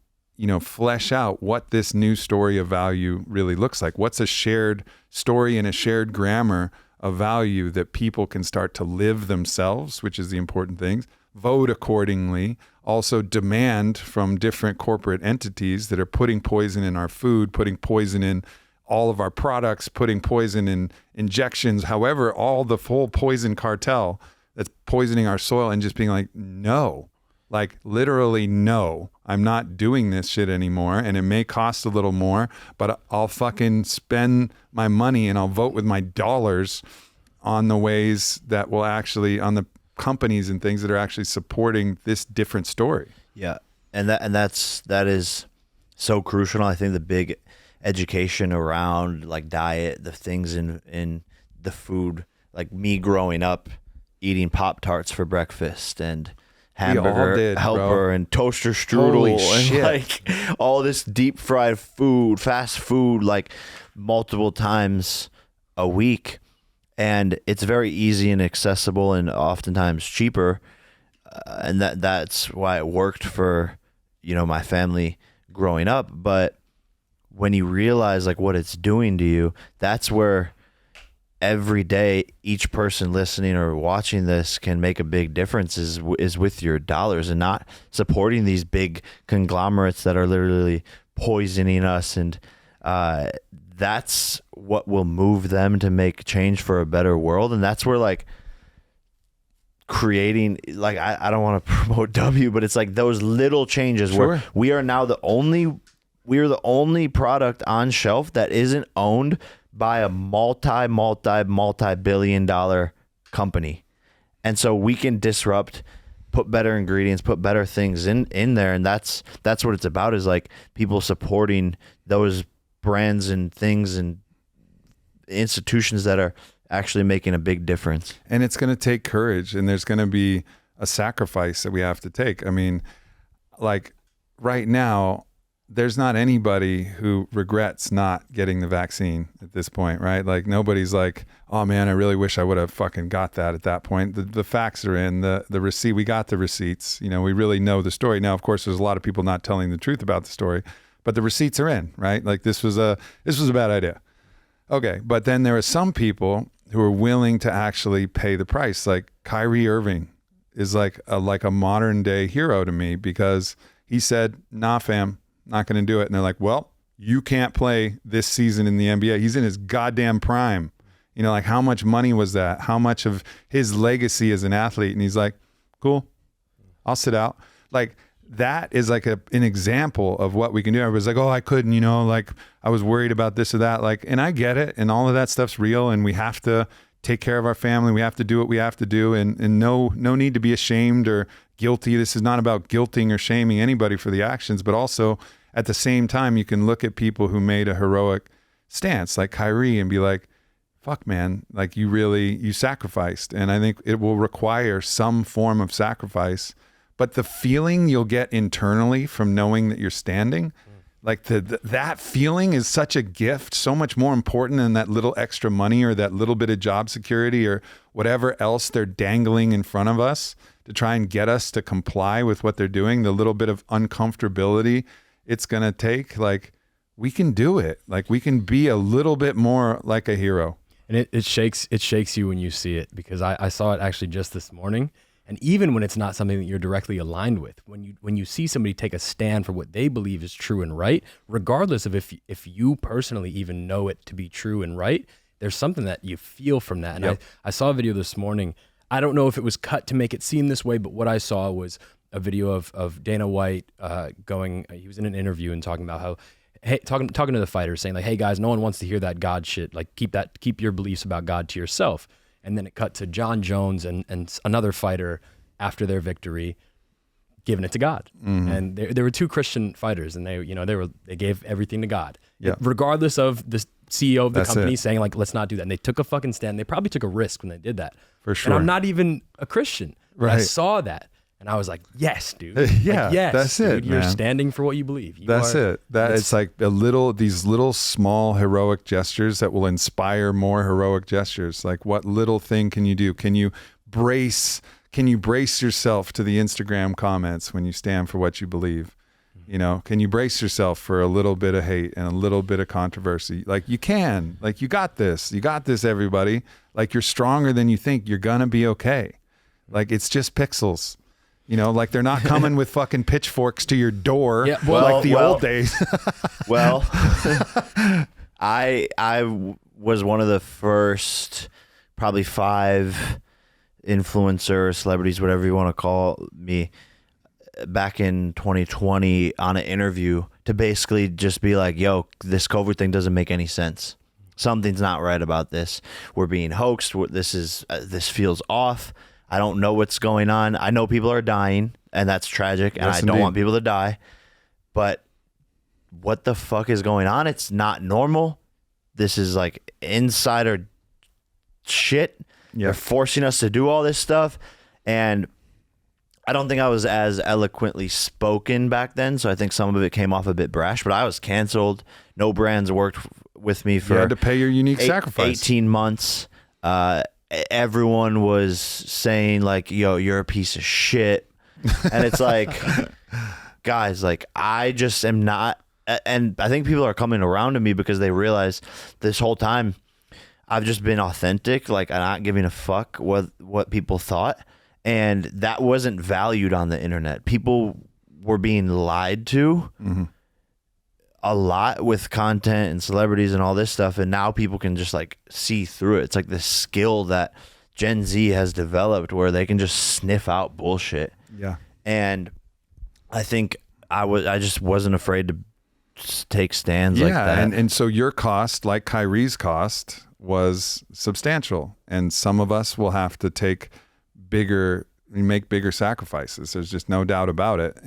flesh out what this new story of value really looks like. What's a shared story and a shared grammar of value that people can start to live themselves, which is the important things, vote accordingly, also demand from different corporate entities that are putting poison in our food, putting poison in all of our products, putting poison in injections, however, all the full poison cartel that's poisoning our soil, and just being like, no, like literally no, I'm not doing this shit anymore. And it may cost a little more, but I'll fucking spend my money and I'll vote with my dollars on the ways that will actually, on the companies and things that are actually supporting this different story. Yeah. And that is so crucial. I think the big education around like diet, the things in the food, like me growing up eating Pop-Tarts for breakfast and hamburger helper and toaster strudel and like all this deep fried food, fast food, like multiple times a week. And it's very easy and accessible and oftentimes cheaper. And that's why it worked for, my family growing up. But when you realize like what it's doing to you, that's where every day each person listening or watching this can make a big difference is with your dollars, and not supporting these big conglomerates that are literally poisoning us. And that's what will move them to make change for a better world. And that's where like creating, like, I don't want to promote W, but it's like those little changes where we are now the only product on shelf that isn't owned by a multi-billion dollar company. And so we can disrupt, put better ingredients, put better things in there. And that's what it's about, is like people supporting those brands and things and institutions that are actually making a big difference. And it's going to take courage, and there's going to be a sacrifice that we have to take. I mean, like right now, there's not anybody who regrets not getting the vaccine at this point, right? Like nobody's like, oh man, I really wish I would have fucking got that at that point. The facts are in, the receipt, we got the receipts, we really know the story. Now, of course, there's a lot of people not telling the truth about the story, but the receipts are in, right? Like this was a bad idea. Okay. But then there are some people who are willing to actually pay the price. Like Kyrie Irving is like a modern day hero to me, because he said, nah, fam, not going to do it. And they're like, well, you can't play this season in the NBA. He's in his goddamn prime. Like how much money was that? How much of his legacy as an athlete? And he's like, cool, I'll sit out. Like that is like an example of what we can do. Everybody's like, oh, I couldn't, like I was worried about this or that. Like, and I get it. And all of that stuff's real. And we have to take care of our family. We have to do what we have to do. And no need to be ashamed or guilty. This is not about guilting or shaming anybody for the actions, but also at the same time, you can look at people who made a heroic stance like Kyrie and be like, fuck man, like you sacrificed. And I think it will require some form of sacrifice, but the feeling you'll get internally from knowing that you're standing, like that feeling is such a gift, so much more important than that little extra money or that little bit of job security or whatever else they're dangling in front of us to try and get us to comply with what they're doing. The little bit of uncomfortability it's going to take, like we can do it. Like we can be a little bit more like a hero. And it shakes you when you see it, because I saw it actually just this morning. And even when it's not something that you're directly aligned with, when you see somebody take a stand for what they believe is true and right, regardless of if you personally even know it to be true and right, there's something that you feel from that. And I saw a video this morning. I don't know if it was cut to make it seem this way, but what I saw was a video of Dana White he was in an interview and talking about how, hey, talking to the fighters, saying like, hey guys, no one wants to hear that God shit. Like keep your beliefs about God to yourself. And then it cut to John Jones and another fighter after their victory giving it to God. Mm-hmm. And there were two Christian fighters, and they gave everything to God, regardless of the CEO of the company saying like, let's not do that. And they took a fucking stand. They probably took a risk when they did that. For sure. And I'm not even a Christian. Right. I saw that. And I was like, yes, dude. Yeah, like, yes, that's dude, it, you're man. standing for what you believe. It's like these little small heroic gestures that will inspire more heroic gestures. Like what little thing can you do? Can you brace yourself to the Instagram comments when you stand for what you believe? Can you brace yourself for a little bit of hate and a little bit of controversy? Like you can, like you got this, everybody. Like you're stronger than you think. You're going to be okay. Like it's just pixels. Like they're not coming with fucking pitchforks to your door like the old days. Well, I was one of the first, probably 5 influencer celebrities, whatever you want to call me, back in 2020 on an interview to basically just be like, yo, this COVID thing doesn't make any sense. Something's not right about this. We're being hoaxed. This feels off. I don't know what's going on. I know people are dying, and that's tragic, and I don't want people to die. But what the fuck is going on? It's not normal. This is like insider shit. They're forcing us to do all this stuff. And I don't think I was as eloquently spoken back then, so I think some of it came off a bit brash, but I was canceled. No brands worked with me for you had to pay your unique sacrifice. 18 months. Everyone was saying like, yo, you're a piece of shit. And it's like, guys, like I just am not, and I think people are coming around to me because they realize this whole time I've just been authentic, like I'm not giving a fuck what people thought. And that wasn't valued on the internet. People were being lied to a lot with content and celebrities and all this stuff. And now people can just like see through it. It's like this skill that Gen Z has developed where they can just sniff out bullshit. Yeah. And I think I just wasn't afraid to take stands like that. And so your cost, like Kyrie's cost, was substantial. And some of us will have to make bigger sacrifices. There's just no doubt about it.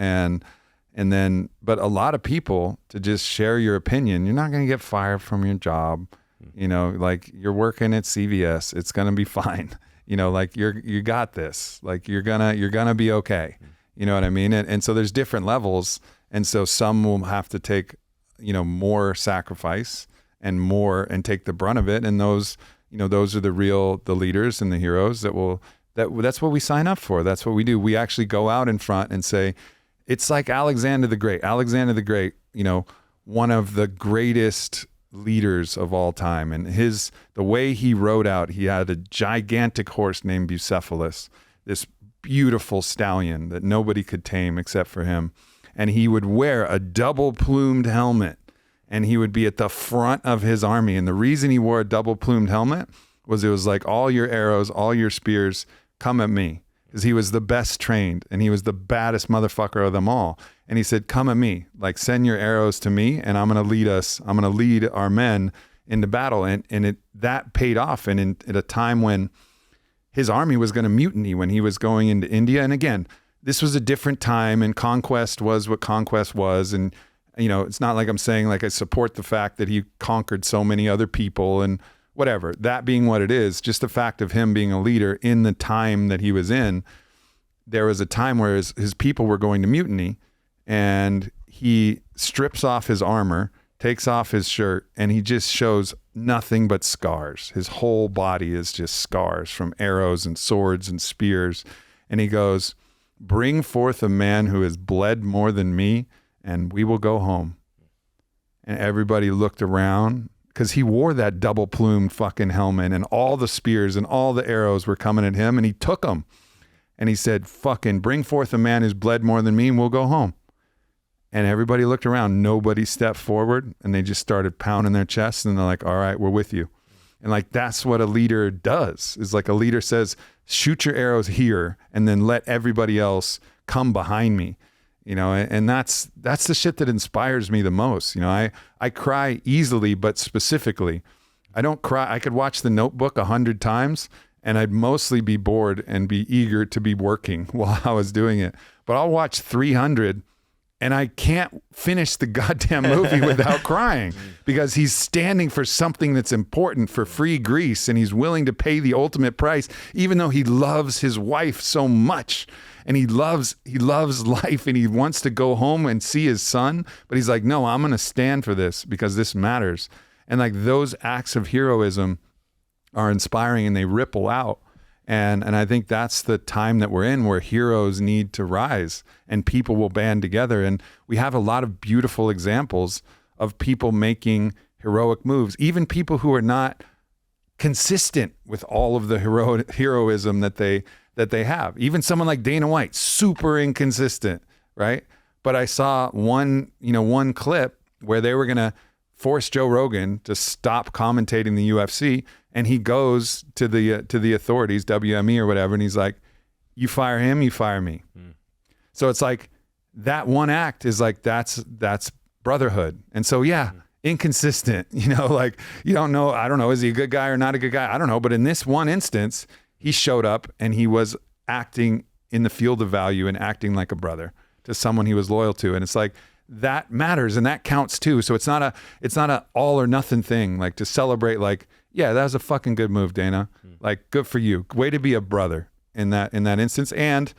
But a lot of people, to just share your opinion, you're not going to get fired from your job. You know, like you're working at CVS, it's going to be fine. You know, like you got this, like you're gonna be okay. You know what I mean? And so there's different levels. And so some will have to take, you know, more sacrifice and take the brunt of it. And those are the leaders and the heroes that's what we sign up for. That's what we do. We actually go out in front and say, it's like Alexander the Great, you know, one of the greatest leaders of all time. And the way he rode out, he had a gigantic horse named Bucephalus, this beautiful stallion that nobody could tame except for him. And he would wear a double plumed helmet and he would be at the front of his army. And the reason he wore a double plumed helmet was it was like, all your arrows, all your spears, come at me. Because he was the best trained and he was the baddest motherfucker of them all. And he said, come at me, like send your arrows to me and I'm going to lead our men into battle. And that paid off. And at a time when his army was going to mutiny, when he was going into India. And again, this was a different time and conquest was what conquest was. And, you know, it's not like I'm saying like I support the fact that he conquered so many other people and whatever, that being what it is, just the fact of him being a leader in the time that he was in, there was a time where his people were going to mutiny and he strips off his armor, takes off his shirt, and he just shows nothing but scars. His whole body is just scars from arrows and swords and spears. And he goes, bring forth a man who has bled more than me and we will go home. And everybody looked around because he wore that double plumed fucking helmet and all the spears and all the arrows were coming at him and he took them. And he said, fucking bring forth a man who's bled more than me and we'll go home. And everybody looked around. Nobody stepped forward and they just started pounding their chests and they're like, all right, we're with you. And like, that's what a leader does, is like a leader says, shoot your arrows here and then let everybody else come behind me. You know, and that's the shit that inspires me the most. You know, I cry easily, but specifically, I don't cry. I could watch The Notebook 100 times and I'd mostly be bored and be eager to be working while I was doing it. But I'll watch 300 and I can't finish the goddamn movie without crying because he's standing for something that's important, for free Greece, and he's willing to pay the ultimate price, even though he loves his wife so much. And he loves life and he wants to go home and see his son. But he's like, no, I'm going to stand for this because this matters. And like those acts of heroism are inspiring and they ripple out. And I think that's the time that we're in where heroes need to rise and people will band together. And we have a lot of beautiful examples of people making heroic moves, even people who are not consistent with all of the heroism that they have. Even someone like Dana White, super inconsistent, right? But I saw one clip where they were going to force Joe Rogan to stop commentating the UFC, and he goes to the authorities, WME or whatever, and he's like, you fire him, you fire me. So it's like that one act is like that's brotherhood. And so inconsistent, you know, like you don't know, I don't know, is he a good guy or not a good guy? I don't know, but in this one instance, he showed up and he was acting in the field of value and acting like a brother to someone he was loyal to. And it's like, that matters and that counts too. So it's not a all or nothing thing, like to celebrate, like, yeah, that was a fucking good move, Dana. Like, good for you. Way to be a brother in that instance. And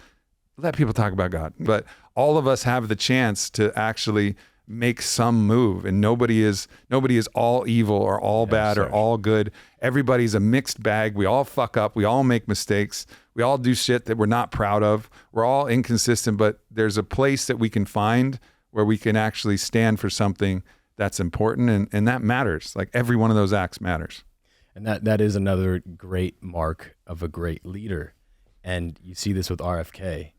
let people talk about God. But all of us have the chance to actually make some move, and nobody is all evil or all bad or all good. Everybody's a mixed bag. We all fuck up. We all make mistakes. We all do shit that we're not proud of. We're all inconsistent, but there's a place that we can find where we can actually stand for something that's important, and that matters. Like every one of those acts matters. And that is another great mark of a great leader. And you see this with RFK,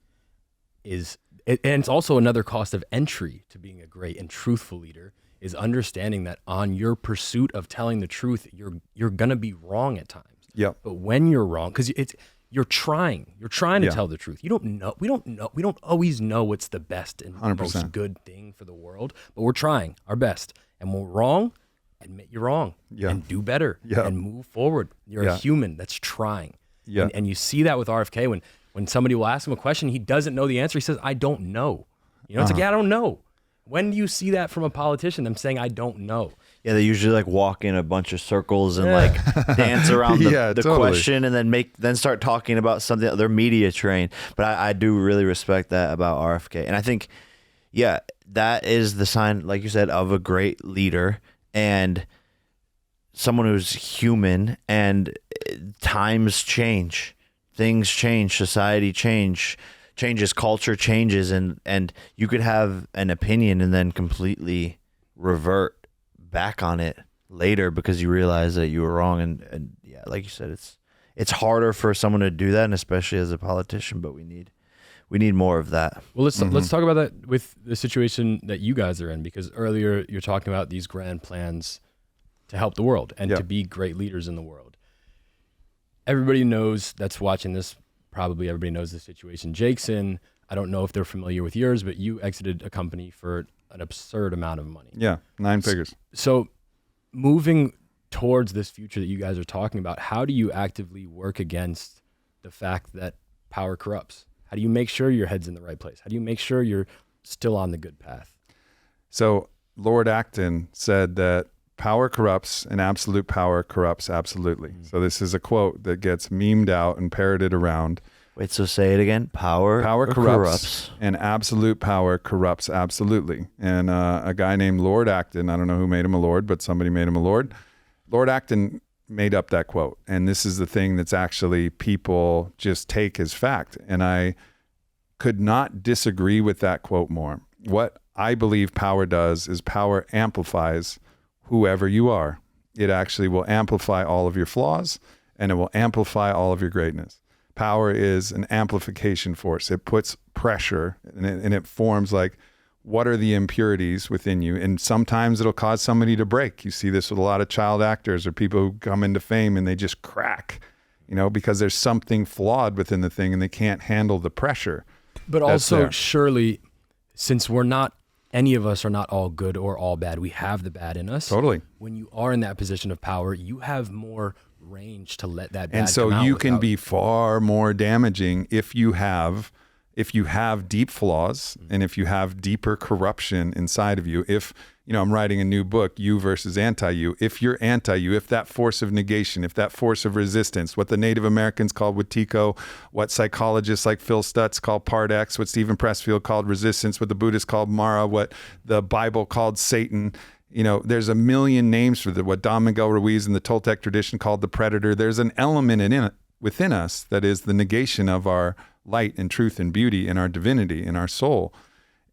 and it's also another cost of entry to being a great and truthful leader, is understanding that on your pursuit of telling the truth, you're gonna be wrong at times. Yep. But when you're wrong, because you're trying to tell the truth. We don't always know what's the best and 100%. most good thing for the world, but we're trying our best. And when we're wrong, admit you're wrong and do better and move forward. You're a human that's trying. Yeah. And you see that with RFK when somebody will ask him a question, he doesn't know the answer. He says, I don't know. You know, it's like, yeah, I don't know. When do you see that from a politician, them saying, I don't know? Yeah, they usually like walk in a bunch of circles and like dance around the totally. question, and then start talking about something. They're media trained. But I do really respect that about RFK. And I think, yeah, that is the sign, like you said, of a great leader and someone who's human. And times change. Things change, society changes, culture changes, and you could have an opinion and then completely revert back on it later because you realize that you were wrong. And yeah, like you said, it's harder for someone to do that, and especially as a politician, but we need more of that. Well, let's talk about that with the situation that you guys are in, because earlier you're talking about these grand plans to help the world and to be great leaders in the world. Everybody knows that's watching this. Probably everybody knows the situation Jake's in. I don't know if they're familiar with yours, but you exited a company for an absurd amount of money. Yeah, 9 figures. So moving towards this future that you guys are talking about, how do you actively work against the fact that power corrupts? How do you make sure your head's in the right place? How do you make sure you're still on the good path? So Lord Acton said that power corrupts and absolute power corrupts absolutely. So this is a quote that gets memed out and parroted around. Wait, so say it again. Power corrupts and absolute power corrupts absolutely. And a guy named Lord Acton, I don't know who made him a lord, but somebody made him a lord. Lord Acton made up that quote. And this is the thing that's actually people just take as fact. And I could not disagree with that quote more. What I believe power does is power amplifies whoever you are. It actually will amplify all of your flaws, and it will amplify all of your greatness. Power is an amplification force. It puts pressure, and it forms like, what are the impurities within you? And sometimes it'll cause somebody to break. You see this with a lot of child actors or people who come into fame and they just crack, because there's something flawed within the thing and they can't handle the pressure. But also, surely, since any of us are not all good or all bad, we have the bad in us. Totally. When you are in that position of power, you have more range to let that bad and so come out you can be far more damaging if you have deep flaws and if you have deeper corruption inside of you. If I'm writing a new book, You versus Anti-You. If you're anti-you, if that force of negation, if that force of resistance, what the Native Americans called Wetiko, what psychologists like Phil Stutz called Part X, what Stephen Pressfield called resistance, what the Buddhists called Mara, what the Bible called Satan. There's a million names for what Don Miguel Ruiz in the Toltec tradition called the predator. There's an element within us that is the negation of our light and truth and beauty and our divinity and our soul.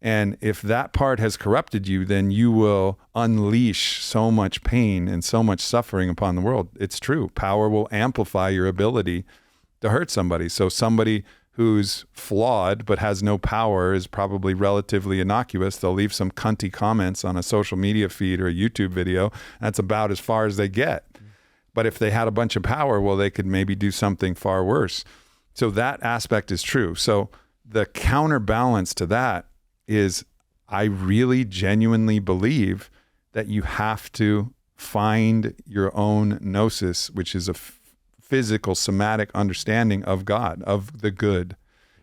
And if that part has corrupted you, then you will unleash so much pain and so much suffering upon the world. It's true. Power will amplify your ability to hurt somebody. So somebody who's flawed but has no power is probably relatively innocuous. They'll leave some cunty comments on a social media feed or a YouTube video. That's about as far as they get. But if they had a bunch of power, well, they could maybe do something far worse. So that aspect is true. So the counterbalance to that is I really genuinely believe that you have to find your own gnosis, which is a physical, somatic understanding of God, of the good.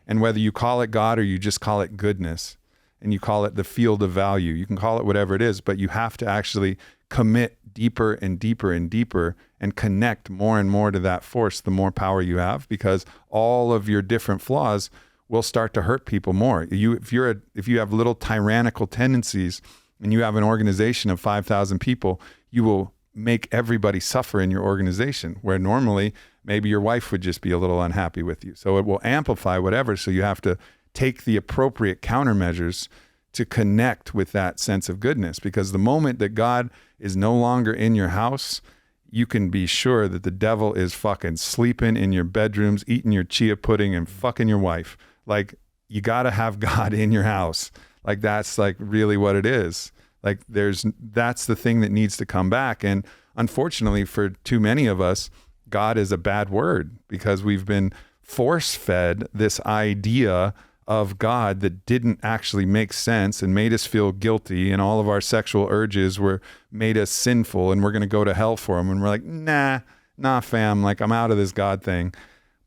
And whether you call it God or you just call it goodness, and you call it the field of value, you can call it whatever it is, but you have to actually commit deeper and deeper and deeper and connect more and more to that force, the more power you have, because all of your different flaws will start to hurt people more. If you have little tyrannical tendencies and you have an organization of 5,000 people, you will make everybody suffer in your organization, where normally maybe your wife would just be a little unhappy with you. So it will amplify whatever. So you have to take the appropriate countermeasures to connect with that sense of goodness, because the moment that God is no longer in your house, you can be sure that the devil is fucking sleeping in your bedrooms, eating your chia pudding and fucking your wife. Like, you got to have God in your house. Like, that's like really what it is. Like, that's the thing that needs to come back. And unfortunately for too many of us, God is a bad word, because we've been force fed this idea of God that didn't actually make sense and made us feel guilty, and all of our sexual urges made us sinful, and we're going to go to hell for them. And we're like, nah, fam, like, I'm out of this God thing.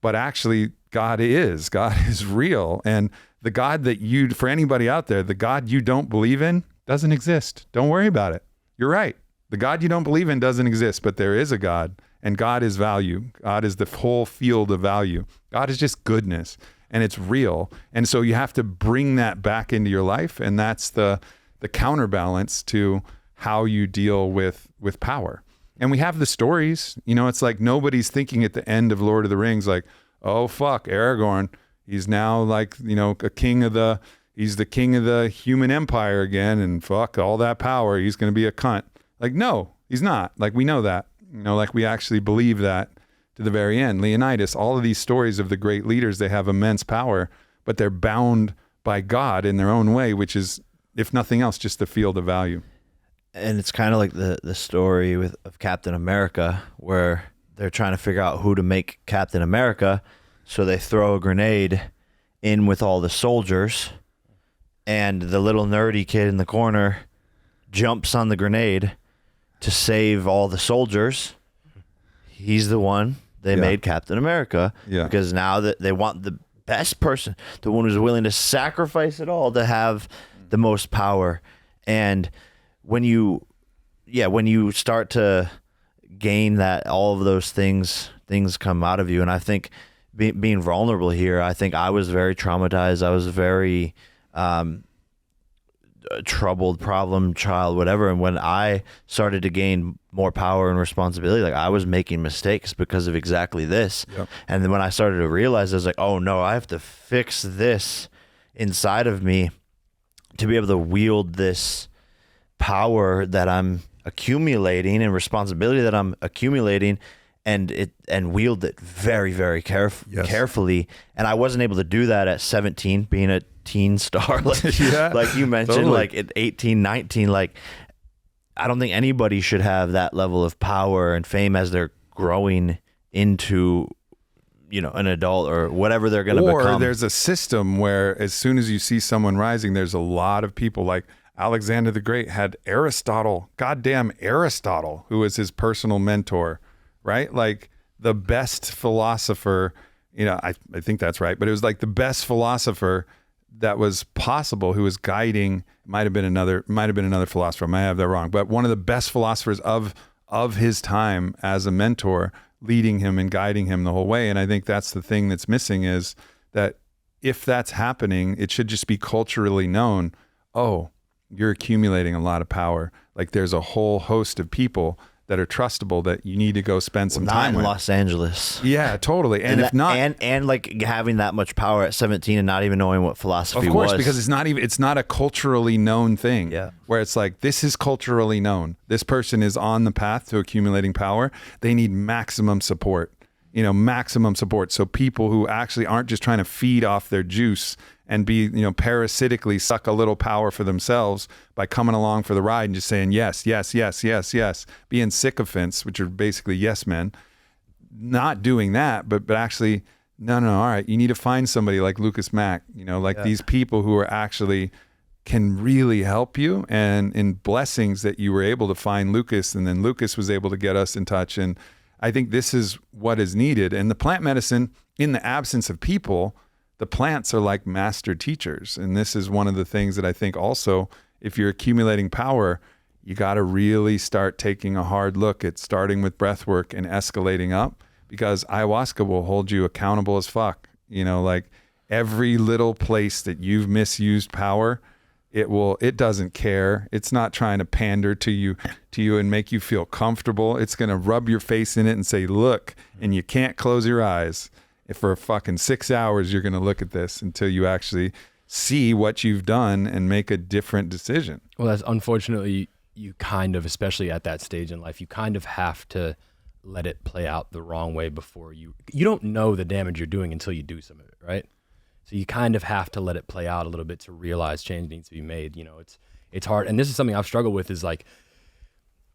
But actually, God is real. And the God that for anybody out there, the God you don't believe in doesn't exist. Don't worry about it. You're right. The God you don't believe in doesn't exist, but there is a God, and God is value. God is the whole field of value. God is just goodness. And it's real. And so you have to bring that back into your life. And that's the counterbalance to how you deal with power. And we have the stories, it's like nobody's thinking at the end of Lord of the Rings, like, oh, fuck, Aragorn. He's now like, he's the king of the human empire again. And fuck all that power. He's going to be a cunt. Like, no, he's not. Like, we know that, like we actually believe that. To the very end. Leonidas, all of these stories of the great leaders, they have immense power, but they're bound by God in their own way, which is, if nothing else, just the field of value. And it's kind of like the story of Captain America, where they're trying to figure out who to make Captain America. So they throw a grenade in with all the soldiers, and the little nerdy kid in the corner jumps on the grenade to save all the soldiers. He's the one they made Captain America, because now that they want the best person, the one who's willing to sacrifice it all to have the most power. And when you start to gain that, all of those things come out of you. And I think being vulnerable here, I think I was very traumatized. I was very troubled, problem child, whatever. And when I started to gain more power and responsibility, like, I was making mistakes because of exactly this. Yep. And then when I started to realize, I was like, oh no, I have to fix this inside of me to be able to wield this power that I'm accumulating and responsibility that I'm accumulating, and wield it very, very carefully. And I wasn't able to do that at 17, being a teen star, like you mentioned, totally. Like at 18, 19, like, I don't think anybody should have that level of power and fame as they're growing into, an adult or whatever they're going to become. Or there's a system where as soon as you see someone rising, there's a lot of people, like Alexander the Great had goddamn Aristotle, who was his personal mentor, right? Like, the best philosopher, I think that's right, but it was like the best philosopher that was possible, who was guiding, might have been another philosopher, I might have that wrong, but one of the best philosophers of his time as a mentor, leading him and guiding him the whole way. And I think that's the thing that's missing, is that if that's happening, it should just be culturally known, oh, you're accumulating a lot of power. Like, there's a whole host of people that are trustable that you need to go spend some time with. Not in Los Angeles. Yeah, totally. And if not, and like having that much power at 17 and not even knowing what philosophy was. Of course, because it's not a culturally known thing. Yeah. Where it's like, this is culturally known. This person is on the path to accumulating power. They need maximum support. Maximum support. So people who actually aren't just trying to feed off their juice and be, parasitically suck a little power for themselves by coming along for the ride and just saying yes, yes, yes, yes, yes, being sycophants, which are basically yes men, not doing that, but actually, no, all right, you need to find somebody like Lucas Mack, these people who are actually can really help you, and in blessings that you were able to find Lucas, and then Lucas was able to get us in touch. And I think this is what is needed. And the plant medicine, in the absence of people, the plants are like master teachers. And this is one of the things that I think also, if you're accumulating power, you got to really start taking a hard look at starting with breath work and escalating up, because ayahuasca will hold you accountable as fuck. every little place that you've misused power, it doesn't care. It's not trying to pander to you and make you feel comfortable. It's going to rub your face in it and say, look, and you can't close your eyes. If for fucking 6 hours, you're going to look at this until you actually see what you've done and make a different decision. Well, that's unfortunately, you kind of, especially at that stage in life, you kind of have to let it play out the wrong way before you don't know the damage you're doing until you do some of it, right? So you kind of have to let it play out a little bit to realize change needs to be made. You know, it's hard. And this is something I've struggled with, is like,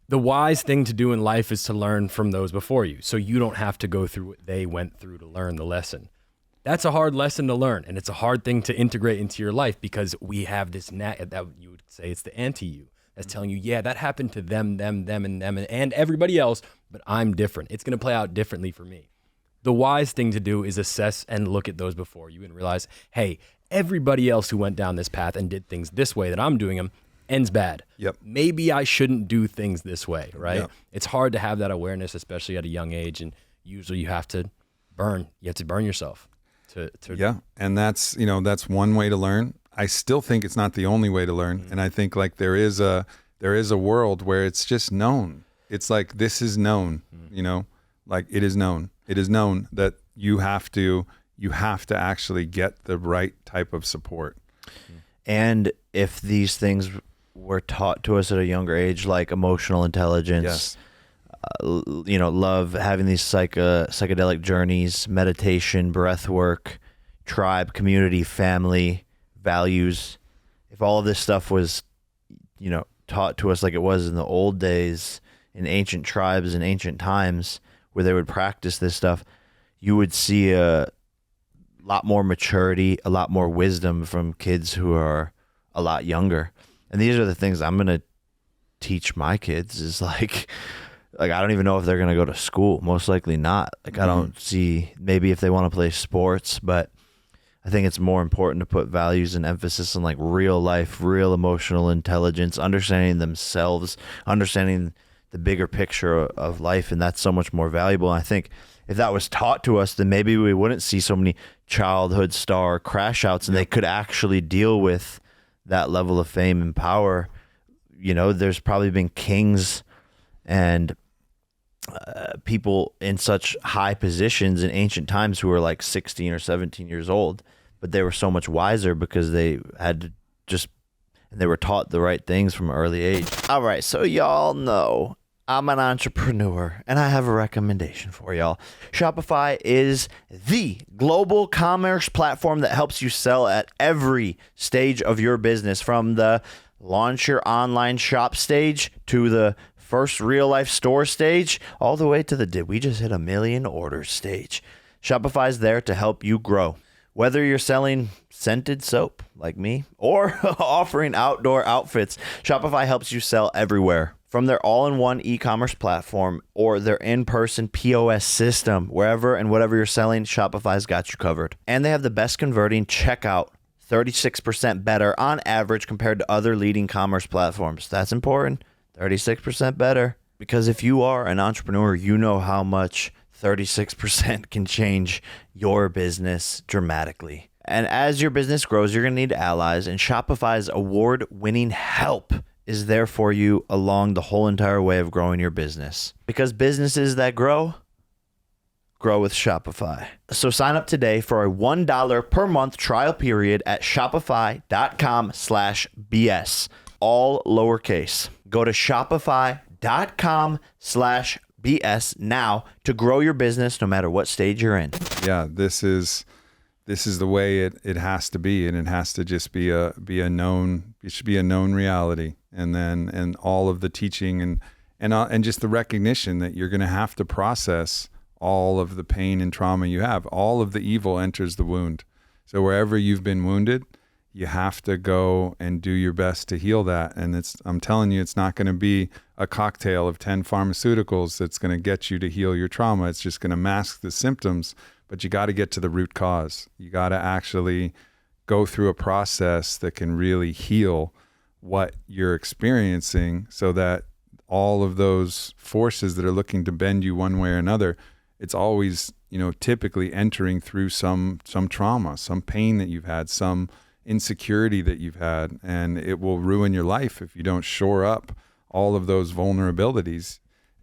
the wise thing to do in life is to learn from those before you. So you don't have to go through what they went through to learn the lesson. That's a hard lesson to learn. And it's a hard thing to integrate into your life, because we have this that you would say it's the anti-you that's telling you, yeah, that happened to them, and everybody else, but I'm different. It's going to play out differently for me. The wise thing to do is assess and look at those before you and realize, hey, everybody else who went down this path and did things this way that I'm doing them ends bad. Yep. Maybe I shouldn't do things this way, right? Yep. It's hard to have that awareness, especially at a young age, and usually you have to burn yourself to Yeah, and that's one way to learn. I still think it's not the only way to learn, and I think like there is a world where it's just known. It's like, this is known, like it is known. It is known that you have to actually get the right type of support. And if these things were taught to us at a younger age, like emotional intelligence, love, having these psychedelic journeys, meditation, breath work, tribe, community, family, values, if all of this stuff was, taught to us like it was in the old days, in ancient tribes and ancient times where they would practice this stuff, you would see a lot more maturity, a lot more wisdom from kids who are a lot younger. And these are the things I'm going to teach my kids, is like I don't even know if they're going to go to school. Most likely not. Like, I don't see, maybe if they want to play sports, but I think it's more important to put values and emphasis on like real life, real emotional intelligence, understanding themselves, understanding the bigger picture of life. And that's so much more valuable. And I think if that was taught to us, then maybe we wouldn't see so many childhood star crash outs, and they could actually deal with that level of fame and power. There's probably been kings and people in such high positions in ancient times who were like 16 or 17 years old, but they were so much wiser because they had to they were taught the right things from an early age. All right, so y'all know I'm an entrepreneur, and I have a recommendation for y'all. Shopify is the global commerce platform that helps you sell at every stage of your business, from the launch your online shop stage to the first real life store stage, all the way to the did we just hit 1 million orders stage. Shopify is there to help you grow. Whether you're selling scented soap like me or offering outdoor outfits, Shopify helps you sell everywhere. From their all-in-one e-commerce platform or their in-person POS system, wherever and whatever you're selling, Shopify's got you covered. And they have the best converting checkout, 36% better on average compared to other leading commerce platforms. That's important. 36% better. Because if you are an entrepreneur, you know how much 36% can change your business dramatically. And as your business grows, you're going to need allies, and Shopify's award-winning help is there for you along the whole entire way of growing your business. Because businesses that grow with Shopify. So sign up today for a $1 per month trial period at shopify.com/BS. All lowercase. Go to shopify.com/BS now to grow your business no matter what stage you're in. Yeah, this is the way it has to be, and it has to just be a known. It should be a known reality, and all of the teaching and just the recognition that you're going to have to process all of the pain and trauma you have. All of the evil enters the wound. So wherever you've been wounded, you have to go and do your best to heal that. And I'm telling you, it's not going to be a cocktail of 10 pharmaceuticals that's going to get you to heal your trauma. It's just going to mask the symptoms, but you got to get to the root cause. You got to actually go through a process that can really heal what you're experiencing, so that all of those forces that are looking to bend you one way or another, it's always, typically entering through some trauma, some pain that you've had, some insecurity that you've had, and it will ruin your life if you don't shore up all of those vulnerabilities.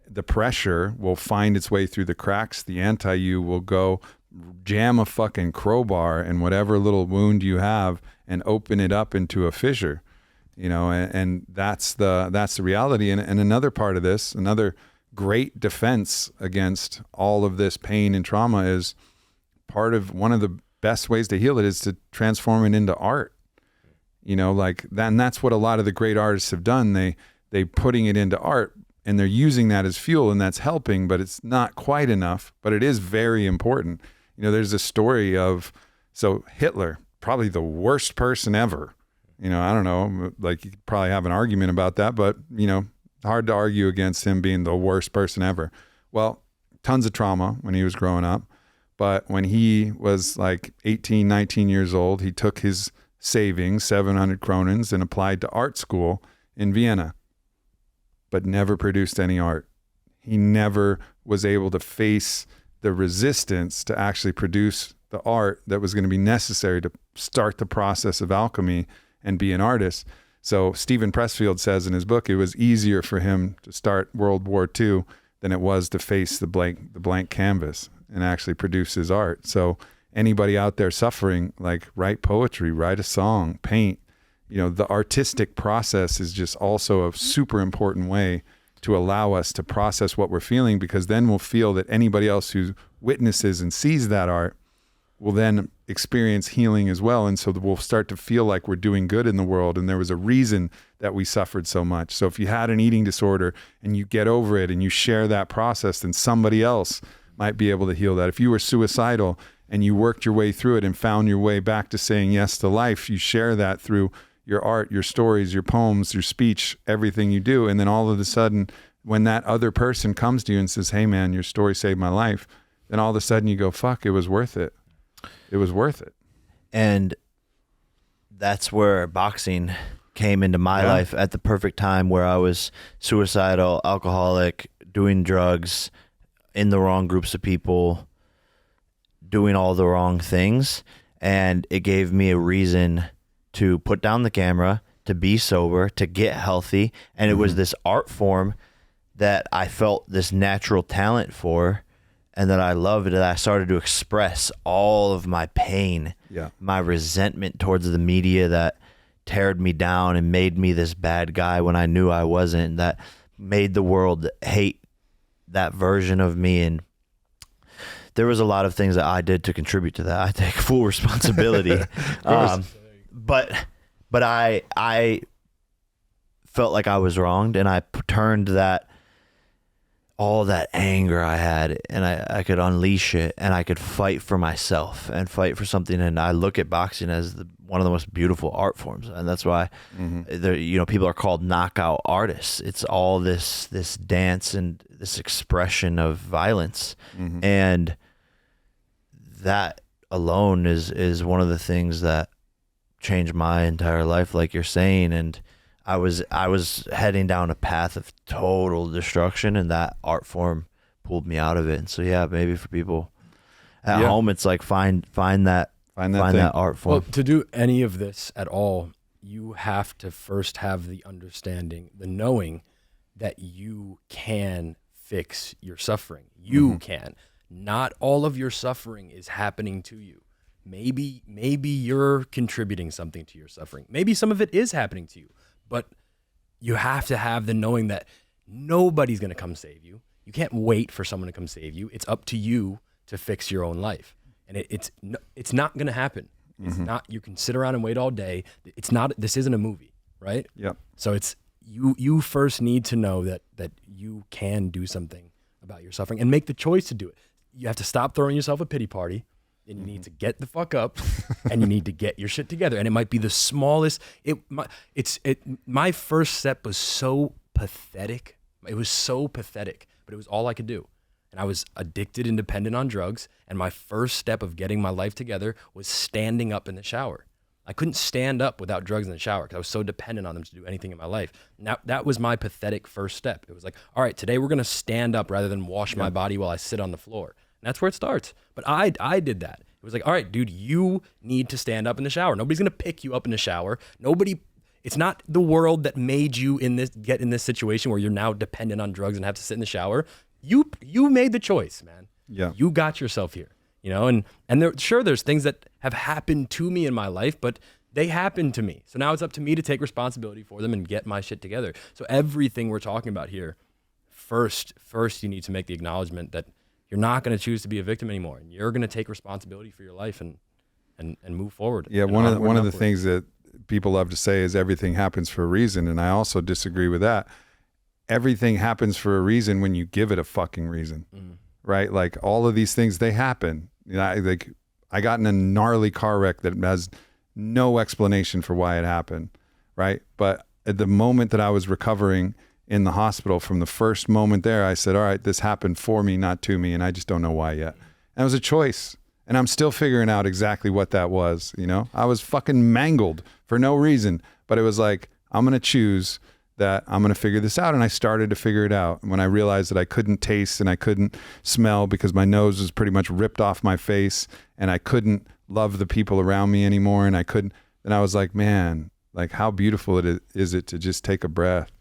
The pressure will find its way through the cracks. The anti-you will go jam a fucking crowbar in whatever little wound you have and open it up into a fissure, and that's the reality. And another part of this, another great defense against all of this pain and trauma, is one of the best ways to heal it is to transform it into art. Like that, and that's what a lot of the great artists have done. They putting it into art, and they're using that as fuel, and that's helping, but it's not quite enough, but it is very important. There's a story of, Hitler, probably the worst person ever. I don't know, like you could probably have an argument about that, but hard to argue against him being the worst person ever. Well, tons of trauma when he was growing up, but when he was like 18, 19 years old, he took his savings, 700 kronens, and applied to art school in Vienna, but never produced any art. He never was able to face the resistance to actually produce the art that was going to be necessary to start the process of alchemy and be an artist. So Stephen Pressfield says in his book, it was easier for him to start World War II than it was to face the blank canvas and actually produce his art. So anybody out there suffering, like, write poetry, write a song, paint. The artistic process is just also a super important way to allow us to process what we're feeling, because then we'll feel that anybody else who witnesses and sees that art will then experience healing as well. And so we'll start to feel like we're doing good in the world, and there was a reason that we suffered so much. So if you had an eating disorder and you get over it and you share that process, then somebody else might be able to heal that. If you were suicidal and you worked your way through it and found your way back to saying yes to life, you share that through your art, your stories, your poems, your speech, everything you do. And then all of a sudden, when that other person comes to you and says, hey man, your story saved my life, then all of a sudden you go, fuck, it was worth it. It was worth it. And that's where boxing came into my life at the perfect time, where I was suicidal, alcoholic, doing drugs, in the wrong groups of people, doing all the wrong things. And it gave me a reason to put down the camera, to be sober, to get healthy. And it was this art form that I felt this natural talent for, and that I loved, that I started to express all of my pain, my resentment towards the media that teared me down and made me this bad guy when I knew I wasn't, that made the world hate that version of me. And there was a lot of things that I did to contribute to that. I take full responsibility. But I felt like I was wronged, and I turned all that anger I had, and I could unleash it, and I could fight for myself and fight for something. And I look at boxing as one of the most beautiful art forms, and that's why people are called knockout artists. It's all this dance and this expression of violence, and that alone is one of the things that changed my entire life, like you're saying. And I was heading down a path of total destruction, and that art form pulled me out of it. And so maybe for people at home, it's like find that art form. Well, to do any of this at all, you have to first have the understanding, the knowing that you can fix your suffering. You can. Not all of your suffering is happening to you. Maybe you're contributing something to your suffering. Maybe some of it is happening to you. But you have to have the knowing that nobody's going to come save you. You can't wait for someone to come save you. It's up to you to fix your own life. And it's not going to happen. It's not, you can sit around and wait all day. This isn't a movie, right? Yep. So it's, you first need to know that you can do something about your suffering and make the choice to do it. You have to stop throwing yourself a pity party. And you need to get the fuck up, and you need to get your shit together. And it might be the smallest. My first step was so pathetic. It was so pathetic, but it was all I could do. And I was addicted and dependent on drugs. And my first step of getting my life together was standing up in the shower. I couldn't stand up without drugs in the shower because I was so dependent on them to do anything in my life. Now that was my pathetic first step. It was like, all right, today we're gonna stand up rather than wash my body while I sit on the floor. And that's where it starts. But I did that. It was like, all right, dude, you need to stand up in the shower. Nobody's going to pick you up in the shower. It's not the world that made you get in this situation where you're now dependent on drugs and have to sit in the shower. You made the choice, man. Yeah. You got yourself here, you know, and there's things that have happened to me in my life, but they happened to me. So now it's up to me to take responsibility for them and get my shit together. So everything we're talking about here, first you need to make the acknowledgement that you're not going to choose to be a victim anymore, and you're going to take responsibility for your life and move forward. Yeah, one of the things that people love to say is everything happens for a reason, and I also disagree with that. Everything happens for a reason when you give it a fucking reason, right? Like all of these things, they happen. You know, I got in a gnarly car wreck that has no explanation for why it happened, right? But at the moment that I was recovering in the hospital, from the first moment there, I said, all right, this happened for me, not to me, and I just don't know why yet. And it was a choice, and I'm still figuring out exactly what that was, you know? I was fucking mangled for no reason, but it was like, I'm going to choose that I'm going to figure this out, and I started to figure it out. When I realized that I couldn't taste and I couldn't smell because my nose was pretty much ripped off my face, and I couldn't love the people around me anymore, and I was like, man, like how beautiful is it to just take a breath,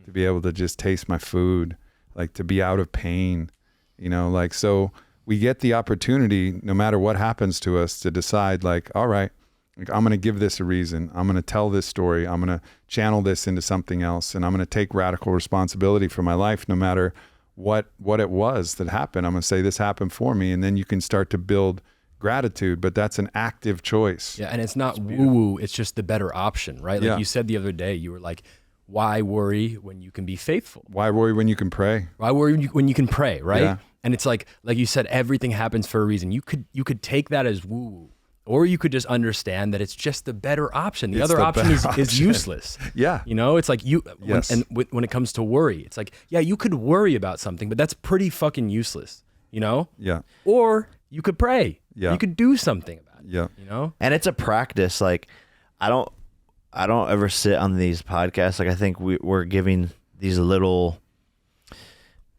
to be able to just taste my food, like to be out of pain, you know, like, so we get the opportunity no matter what happens to us to decide like, all right, like I'm going to give this a reason. I'm going to tell this story. I'm going to channel this into something else. And I'm going to take radical responsibility for my life, no matter what it was that happened. I'm going to say this happened for me. And then you can start to build gratitude, but that's an active choice. Yeah. And it's not woo-woo. It's just the better option, right? Like you said the other day, you were like, why worry when you can be faithful? Why worry when you can pray? Why worry when you can pray, right? Yeah. And it's like you said, everything happens for a reason. You could take that as woo-woo, or you could just understand that it's just the better option. The other option is useless. Yeah. You know, it's like when it comes to worry, it's like, yeah, you could worry about something, but that's pretty fucking useless, you know? Yeah. Or you could pray. Yeah. You could do something about it. Yeah. You know? And it's a practice. Like, I don't ever sit on these podcasts. Like, I think we're giving these little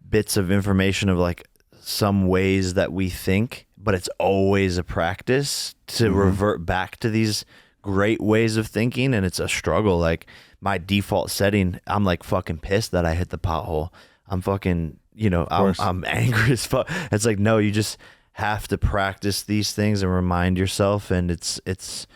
bits of information of like some ways that we think, but it's always a practice to revert back to these great ways of thinking. And it's a struggle. Like my default setting, I'm like fucking pissed that I hit the pothole. I'm fucking, you know, I'm angry as fuck. It's like, no, you just have to practice these things and remind yourself. And it's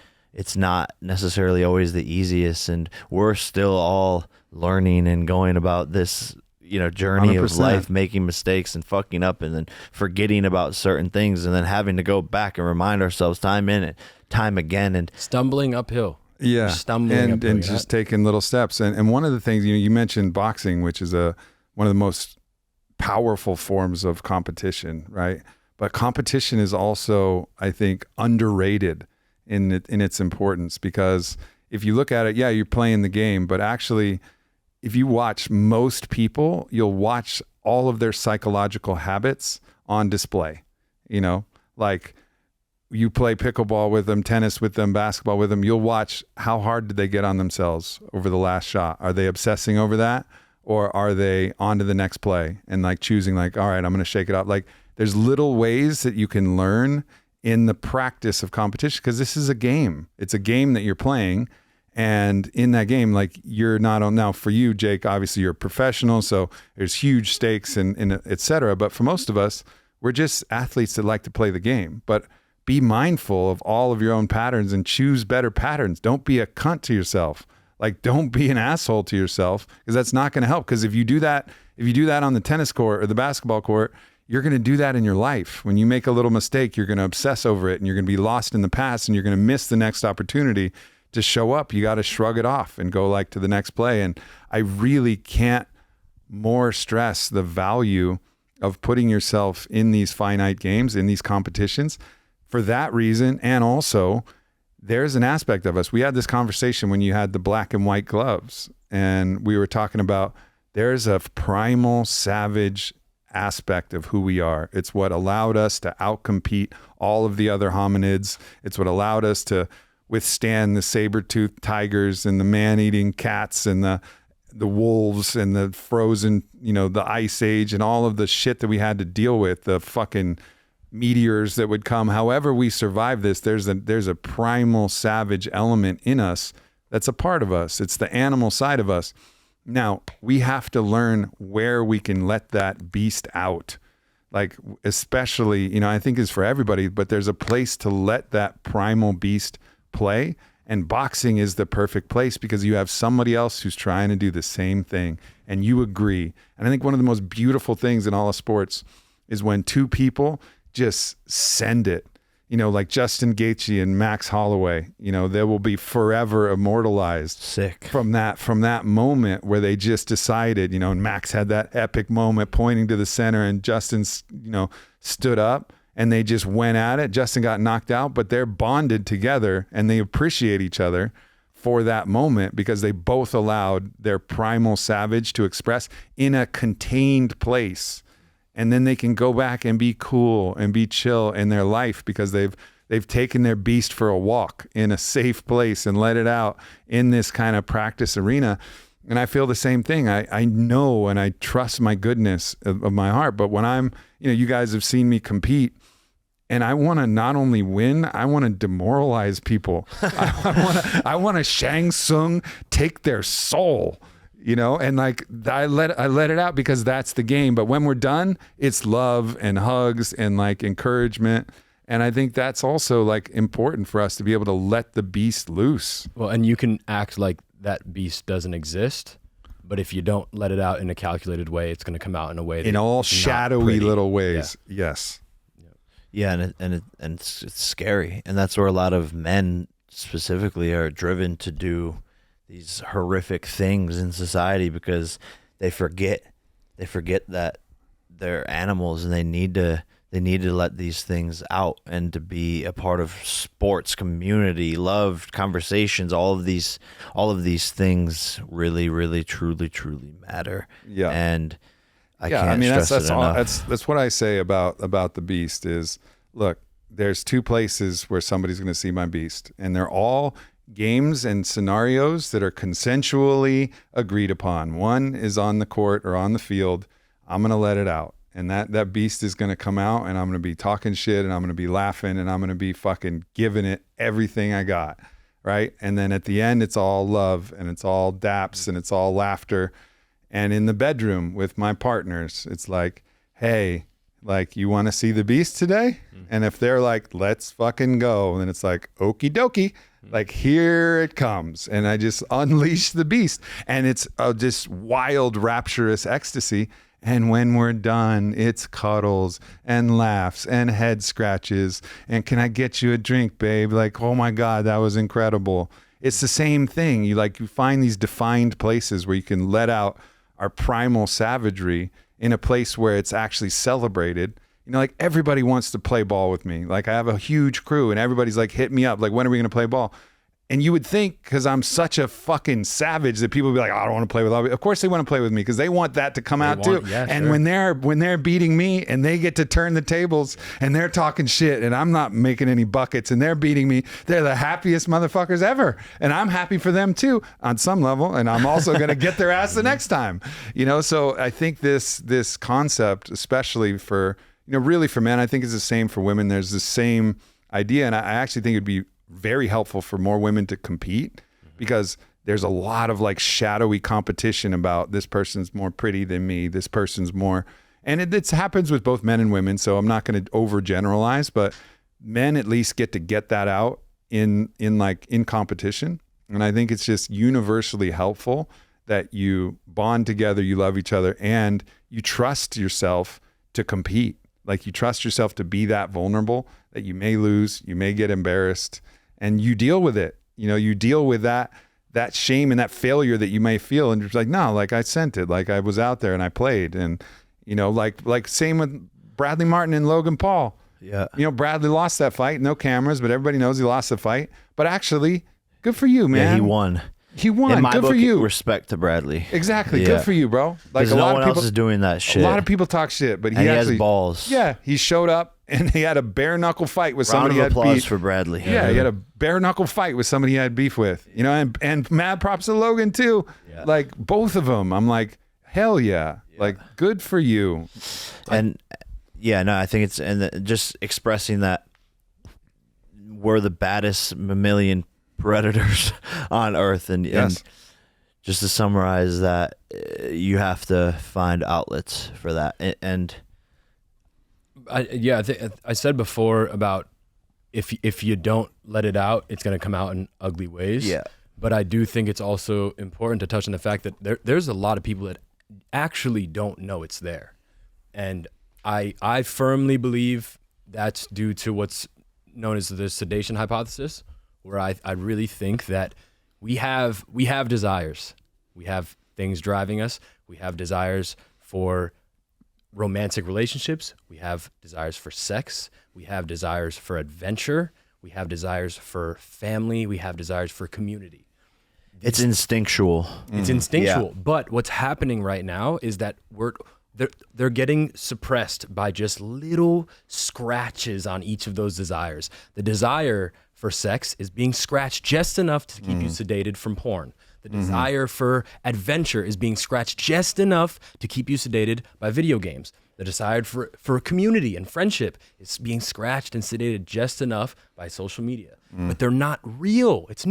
not necessarily always the easiest, and we're still all learning and going about this, you know, journey 100%. of life, making mistakes and fucking up and then forgetting about certain things and then having to go back and remind ourselves time in and time again and stumbling uphill. Yeah. Stumbling uphill, and just taking little steps. And one of the things, you mentioned boxing, which is one of the most powerful forms of competition, right? But competition is also, I think, underrated in its importance, because if you look at it, yeah, you're playing the game, but actually if you watch most people, you'll watch all of their psychological habits on display. You know, like you play pickleball with them, tennis with them, basketball with them, you'll watch how hard did they get on themselves over the last shot. Are they obsessing over that, or are they on to the next play and like choosing like, all right, I'm going to shake it up. Like there's little ways that you can learn in the practice of competition, because this is a game. It's a game that you're playing. And in that game, like you're not on, now for you, Jake, obviously you're a professional, so there's huge stakes and et cetera. But for most of us, we're just athletes that like to play the game. But be mindful of all of your own patterns and choose better patterns. Don't be a cunt to yourself. Like don't be an asshole to yourself, because that's not going to help. Because if you do that on the tennis court or the basketball court, you're going to do that in your life. When you make a little mistake, you're going to obsess over it and you're going to be lost in the past and you're going to miss the next opportunity to show up. You got to shrug it off and go like to the next play. And I really can't more stress the value of putting yourself in these finite games, in these competitions for that reason. And also there's an aspect of us. We had this conversation when you had the black and white gloves, and we were talking about there's a primal savage aspect of who we are. It's what allowed us to outcompete all of the other hominids. It's what allowed us to withstand the saber-toothed tigers and the man-eating cats and the wolves and the frozen, you know, the ice age and all of the shit that we had to deal with, the fucking meteors that would come. However we survive this, there's a primal savage element in us that's a part of us. It's the animal side of us. Now, we have to learn where we can let that beast out. Like, especially, you know, I think it's for everybody, but there's a place to let that primal beast play. And boxing is the perfect place because you have somebody else who's trying to do the same thing and you agree. And I think one of the most beautiful things in all of sports is when two people just send it. You know, like Justin Gaethje and Max Holloway, you know, they will be forever immortalized. Sick. From that moment where they just decided, you know, and Max had that epic moment pointing to the center and Justin's, you know, stood up and they just went at it. Justin got knocked out, but they're bonded together and they appreciate each other for that moment because they both allowed their primal savage to express in a contained place. And then they can go back and be cool and be chill in their life because they've taken their beast for a walk in a safe place and let it out in this kind of practice arena. And I feel the same thing. I know and I trust my goodness of my heart. But when I'm, you know, you guys have seen me compete and I want to not only win, I want to demoralize people. I want to Shang Tsung take their soul. You know, and like I let it out because that's the game. But when we're done, it's love and hugs and like encouragement. And I think that's also like important for us to be able to let the beast loose. Well, and you can act like that beast doesn't exist, but if you don't let it out in a calculated way, it's going to come out in a way that in all shadowy little ways. Yeah. Yes. Yeah, and it's scary, and that's where a lot of men specifically are driven to do these horrific things in society because they forget that they're animals and they need to let these things out and to be a part of sports, community, love, conversations. All of these things really, really, truly, truly matter. Yeah, and I can't stress it enough. That's what I say about the beast is, look, there's two places where somebody's going to see my beast, and they're all games and scenarios that are consensually agreed upon. One is on the court or on the field. I'm going to let it out. And that beast is going to come out and I'm going to be talking shit and I'm going to be laughing and I'm going to be fucking giving it everything I got. Right. And then at the end, it's all love and it's all daps and it's all laughter. And in the bedroom with my partners, it's like, hey, like, you want to see the beast today? And if they're like, let's fucking go, then it's like, okie dokie. Like, here it comes. And I just unleash the beast. And it's just wild, rapturous ecstasy. And when we're done, it's cuddles and laughs and head scratches. And can I get you a drink, babe? Like, oh my God, that was incredible. It's the same thing. You find these defined places where you can let out our primal savagery in a place where it's actually celebrated. You know, like, everybody wants to play ball with me. Like, I have a huge crew and everybody's like, hit me up. Like, when are we going to play ball? And you would think, because I'm such a fucking savage, that people would be like, oh, I don't want to play with Aubrey. Of course they want to play with me because they want that to come out too. Yeah, and sure. when they're beating me and they get to turn the tables and they're talking shit and I'm not making any buckets and they're beating me, they're the happiest motherfuckers ever. And I'm happy for them too on some level. And I'm also going to get their ass the next time. You know, so I think this concept, especially for, you know, really for men, I think it's the same for women. There's the same idea. And I actually think it'd be very helpful for more women to compete because there's a lot of like shadowy competition about this person's more pretty than me. This person's more, and it happens with both men and women. So I'm not going to overgeneralize, but men at least get that out in competition. And I think it's just universally helpful that you bond together, you love each other, and you trust yourself to compete. Like, you trust yourself to be that vulnerable, that you may lose, you may get embarrassed, and you deal with it. You know, you deal with that shame and that failure that you may feel. And you're like, no, like, I sent it. Like, I was out there and I played. And, you know, like same with Bradley Martyn and Logan Paul. Yeah. You know, Bradley lost that fight, no cameras, but everybody knows he lost the fight. But actually, good for you, man. Yeah, he won. He won. In my Good book, for you. Respect to Bradley. Exactly. Yeah. Good for you, bro. Like, a no lot one of people else is doing that shit. A lot of people talk shit, but he has balls. Yeah, he showed up and he had a bare knuckle fight with somebody he Round had of applause beef. for Bradley. Yeah, he had a bare knuckle fight with somebody he had beef with. You know, and mad props to Logan too. Yeah. Like, both of them. I'm like, hell yeah. Like, good for you. And Yeah, no, I think it's just expressing that we're the baddest mammalian predators on Earth, and just to summarize that, you have to find outlets for that. And I said before about if you don't let it out, it's going to come out in ugly ways. Yeah. But I do think it's also important to touch on the fact that there's a lot of people that actually don't know it's there. And I firmly believe that's due to what's known as the sedation hypothesis, where I really think that we have desires. We have things driving us. We have desires for romantic relationships. We have desires for sex. We have desires for adventure. We have desires for family. We have desires for community. It's instinctual. It's instinctual. Yeah. But what's happening right now is that they're getting suppressed by just little scratches on each of those desires. The desire for sex is being scratched just enough to keep you sedated from porn. The desire for adventure is being scratched just enough to keep you sedated by video games. The desire for community and friendship is being scratched and sedated just enough by social media. But they're not real. That's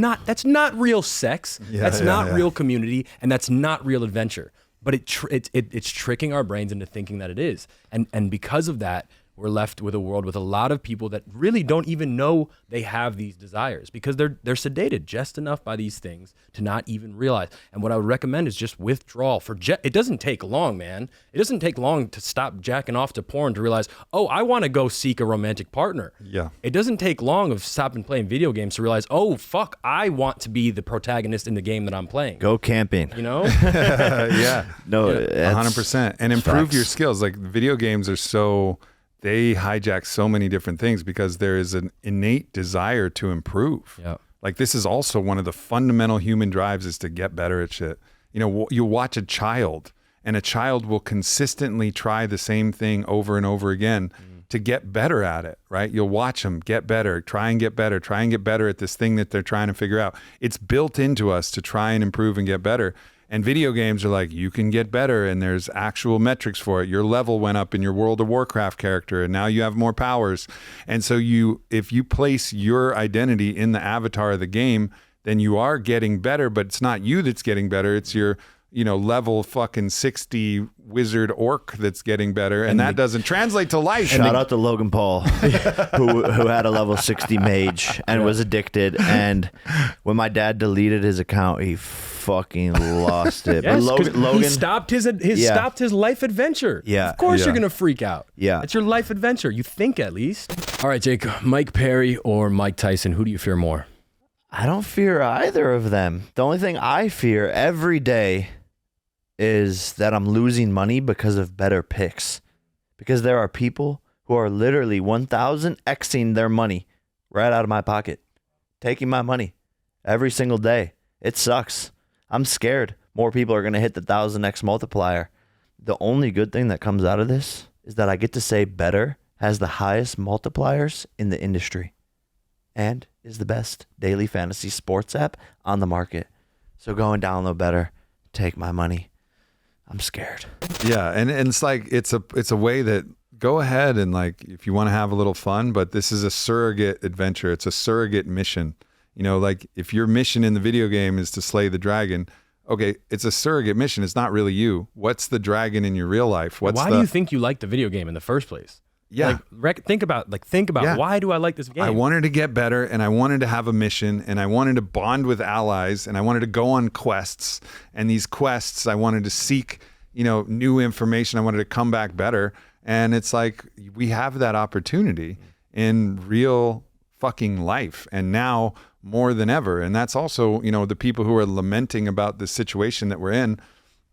not real sex. That's not real community, and that's not real adventure. But it's tricking our brains into thinking that it is. And because of that, we're left with a world with a lot of people that really don't even know they have these desires because they're sedated just enough by these things to not even realize. And what I would recommend is just withdrawal. It doesn't take long, man. It doesn't take long to stop jacking off to porn to realize, oh, I want to go seek a romantic partner. Yeah. It doesn't take long of stopping playing video games to realize, oh, fuck, I want to be the protagonist in the game that I'm playing. Go camping. You know? Yeah. No, 100%. And improve your skills. Like video games are they hijack so many different things because there is an innate desire to improve. Yeah. Like this is also one of the fundamental human drives is to get better at shit. You know, you watch a child and a child will consistently try the same thing over and over again to get better at it, right? You'll watch them get better, try and get better at this thing that they're trying to figure out. It's built into us to try and improve and get better. And video games are like, you can get better and there's actual metrics for it. Your level went up in your World of Warcraft character and now you have more powers. And so if you place your identity in the avatar of the game, then you are getting better, but it's not you that's getting better. It's your, level fucking 60 wizard orc that's getting better. And that doesn't translate to life. Shout out to Logan Paul, who had a level 60 mage and was addicted. And when my dad deleted his account, he fucking lost it. Yes, but Logan he stopped stopped his life adventure. Yeah. Of course you're gonna freak out. Yeah. It's your life adventure. You think at least. All right, Jake, Mike Perry or Mike Tyson, who do you fear more? I don't fear either of them. The only thing I fear every day is that I'm losing money because of Betr Picks. Because there are people who are literally 1,000xing their money right out of my pocket, taking my money every single day. It sucks. I'm scared more people are going to hit the 1,000x multiplier. The only good thing that comes out of this is that I get to say Betr has the highest multipliers in the industry and is the best daily fantasy sports app on the market. So go and download Betr, take my money. I'm scared. Yeah, and it's like it's a way that go ahead and like if you want to have a little fun, but this is a surrogate adventure. It's a surrogate mission. Like if your mission in the video game is to slay the dragon, okay, it's a surrogate mission. It's not really you. What's the dragon in your real life? Why do you think you like the video game in the first place? Yeah. Think about why do I like this game? I wanted to get better and I wanted to have a mission and I wanted to bond with allies and I wanted to go on quests, and these quests I wanted to seek, new information. I wanted to come back better. And it's like we have that opportunity in real fucking life. And now more than ever. And that's also, the people who are lamenting about the situation that we're in.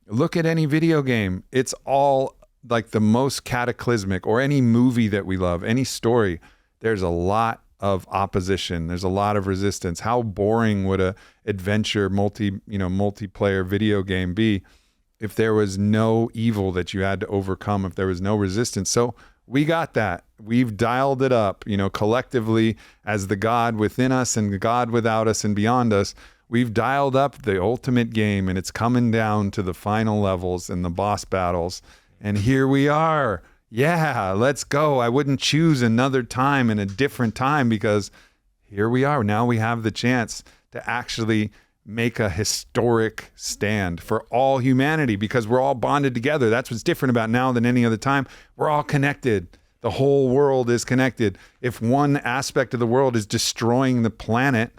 Look at any video game. It's all like the most cataclysmic, or any movie that we love, any story. There's a lot of opposition. There's a lot of resistance. How boring would a adventure multiplayer video game be if there was no evil that you had to overcome, if there was no resistance? So we got that. We've dialed it up, collectively as the God within us and the God without us and beyond us. We've dialed up the ultimate game, and it's coming down to the final levels and the boss battles. And here we are. yeah, let's go. I wouldn't choose another time and a different time, because here we are. Now we have the chance to actually make a historic stand for all humanity, because we're all bonded together. That's what's different about now than any other time. We're all connected. The whole world is connected. If one aspect of the world is destroying the planet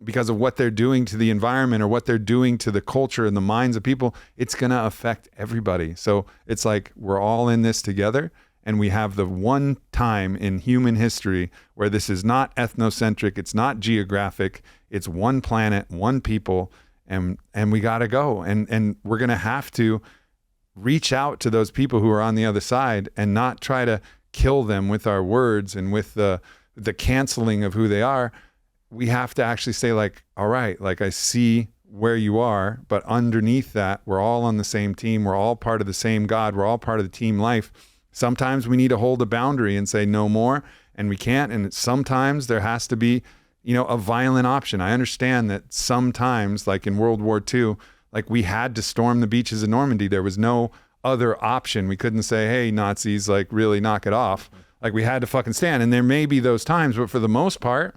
because of what they're doing to the environment or what they're doing to the culture and the minds of people, it's going to affect everybody. So it's like we're all in this together, and we have the one time in human history where this is not ethnocentric, it's not geographic, it's one planet, one people, and we got to go. And we're going to have to reach out to those people who are on the other side and not try to kill them with our words and with the canceling of who they are. We have to actually say, like, all right, like, I see where you are, but underneath that, we're all on the same team. We're all part of the same God. We're all part of the team life. Sometimes we need to hold a boundary and say no more, and we can't. And sometimes there has to be, a violent option. I understand that sometimes, like in World War II, like, we had to storm the beaches of Normandy. There was no other option. We couldn't say, hey, Nazis, like, really knock it off. Like, we had to fucking stand. And there may be those times, but for the most part,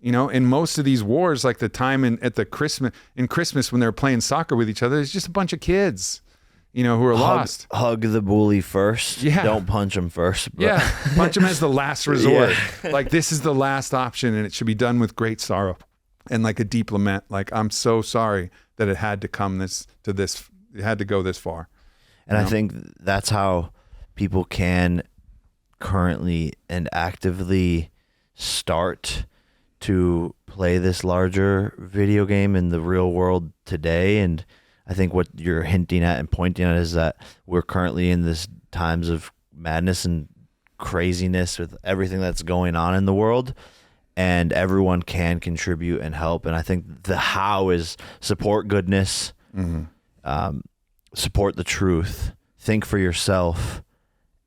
in most of these wars, like the time in Christmas when they're playing soccer with each other, it's just a bunch of kids, who are lost. Hug the bully first. Yeah. Don't punch him first. But. Yeah. Punch him as the last resort. Yeah. Like, this is the last option, and it should be done with great sorrow and like a deep lament. Like, I'm so sorry that it had to come it had to go this far. And I think that's how people can currently and actively start to play this larger video game in the real world today. And I think what you're hinting at and pointing at is that we're currently in this times of madness and craziness with everything that's going on in the world, and everyone can contribute and help. And I think the how is support goodness, support the truth, think for yourself,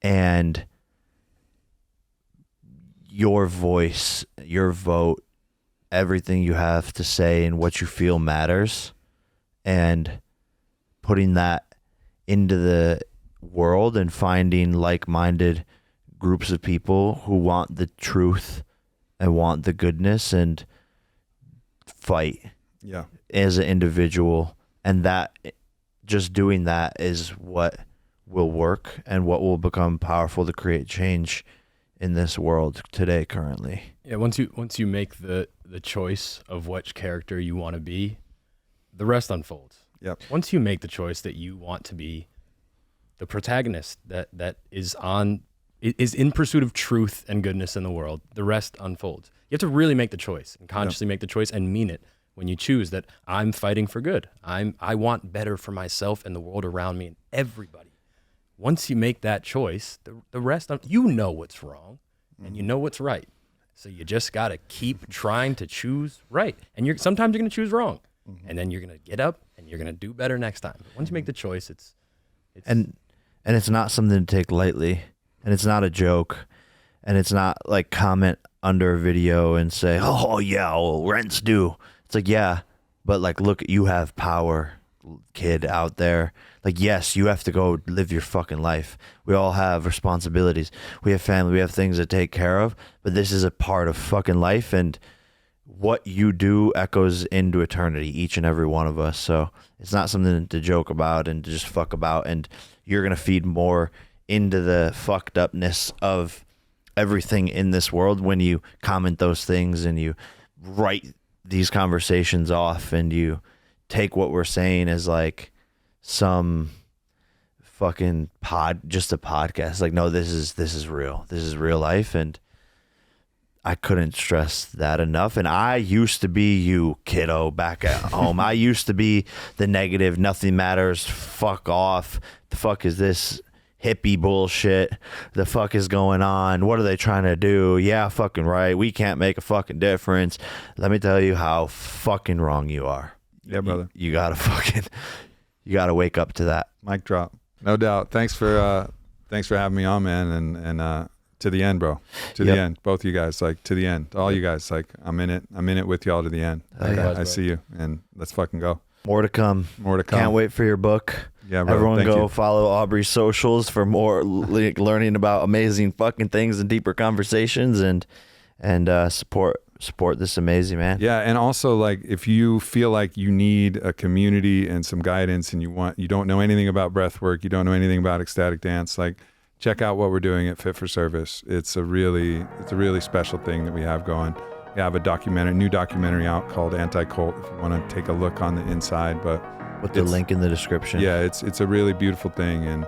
and your voice, your vote, everything you have to say and what you feel matters, and putting that into the world and finding like-minded groups of people who want the truth and want the goodness and fight as an individual. And that, just doing that is what will work and what will become powerful to create change in this world today, currently. Yeah, once you make the choice of which character you want to be, the rest unfolds. Yep. Once you make the choice that you want to be the protagonist that is in pursuit of truth and goodness in the world, the rest unfolds. You have to really make the choice and consciously make the choice and mean it when you choose that I'm fighting for good. I want better for myself and the world around me and everybody. Once you make that choice, the rest, you know what's wrong and you know what's right. So you just got to keep trying to choose right. And sometimes you're going to choose wrong. And then you're going to get up and you're going to do better next time. But once you make the choice, it's and it's not something to take lightly, and it's not a joke, and it's not like comment under a video and say, oh yeah, well, rent's due. It's like, yeah, but like, look, you have power, kid out there. Like, yes, you have to go live your fucking life. We all have responsibilities. We have family. We have things to take care of. But this is a part of fucking life, and what you do echoes into eternity, each and every one of us. So it's not something to joke about and to just fuck about. And you're going to feed more into the fucked upness of everything in this world when you comment those things and you write these conversations off and you take what we're saying as like some fucking just a podcast. Like, no, this is real. This is real life. And I couldn't stress that enough. And I used to be you, kiddo, back at home. I used to be the negative, nothing matters, fuck off. The fuck is this hippie bullshit? The fuck is going on? What are they trying to do? Yeah, fucking right. We can't make a fucking difference. Let me tell you how fucking wrong you are. Yeah, brother. You gotta wake up to that. Mic drop. No doubt. Thanks for having me on, man. And to the end, bro. To the end. Both you guys, like, to the end. All you guys, like, I'm in it with y'all to the end. Like, I see you, and let's fucking go. More to come. More to come. Can't wait for your book. Yeah, brother. Everyone Thank go you. follow Aubrey's socials for more learning about amazing fucking things and deeper conversations, and support this amazing man. Yeah, and also like if you feel like you need a community and some guidance, and you don't know anything about breath work, you don't know anything about ecstatic dance, like check out what we're doing at Fit for Service. It's a really special thing that we have going. We have a new documentary out called Anti-Cult if you want to take a look on the inside, but With the link in the description. Yeah, it's a really beautiful thing, and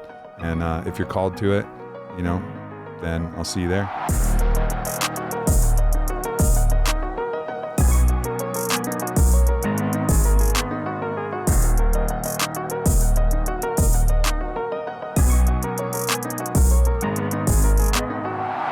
if you're called to it, then I'll see you there.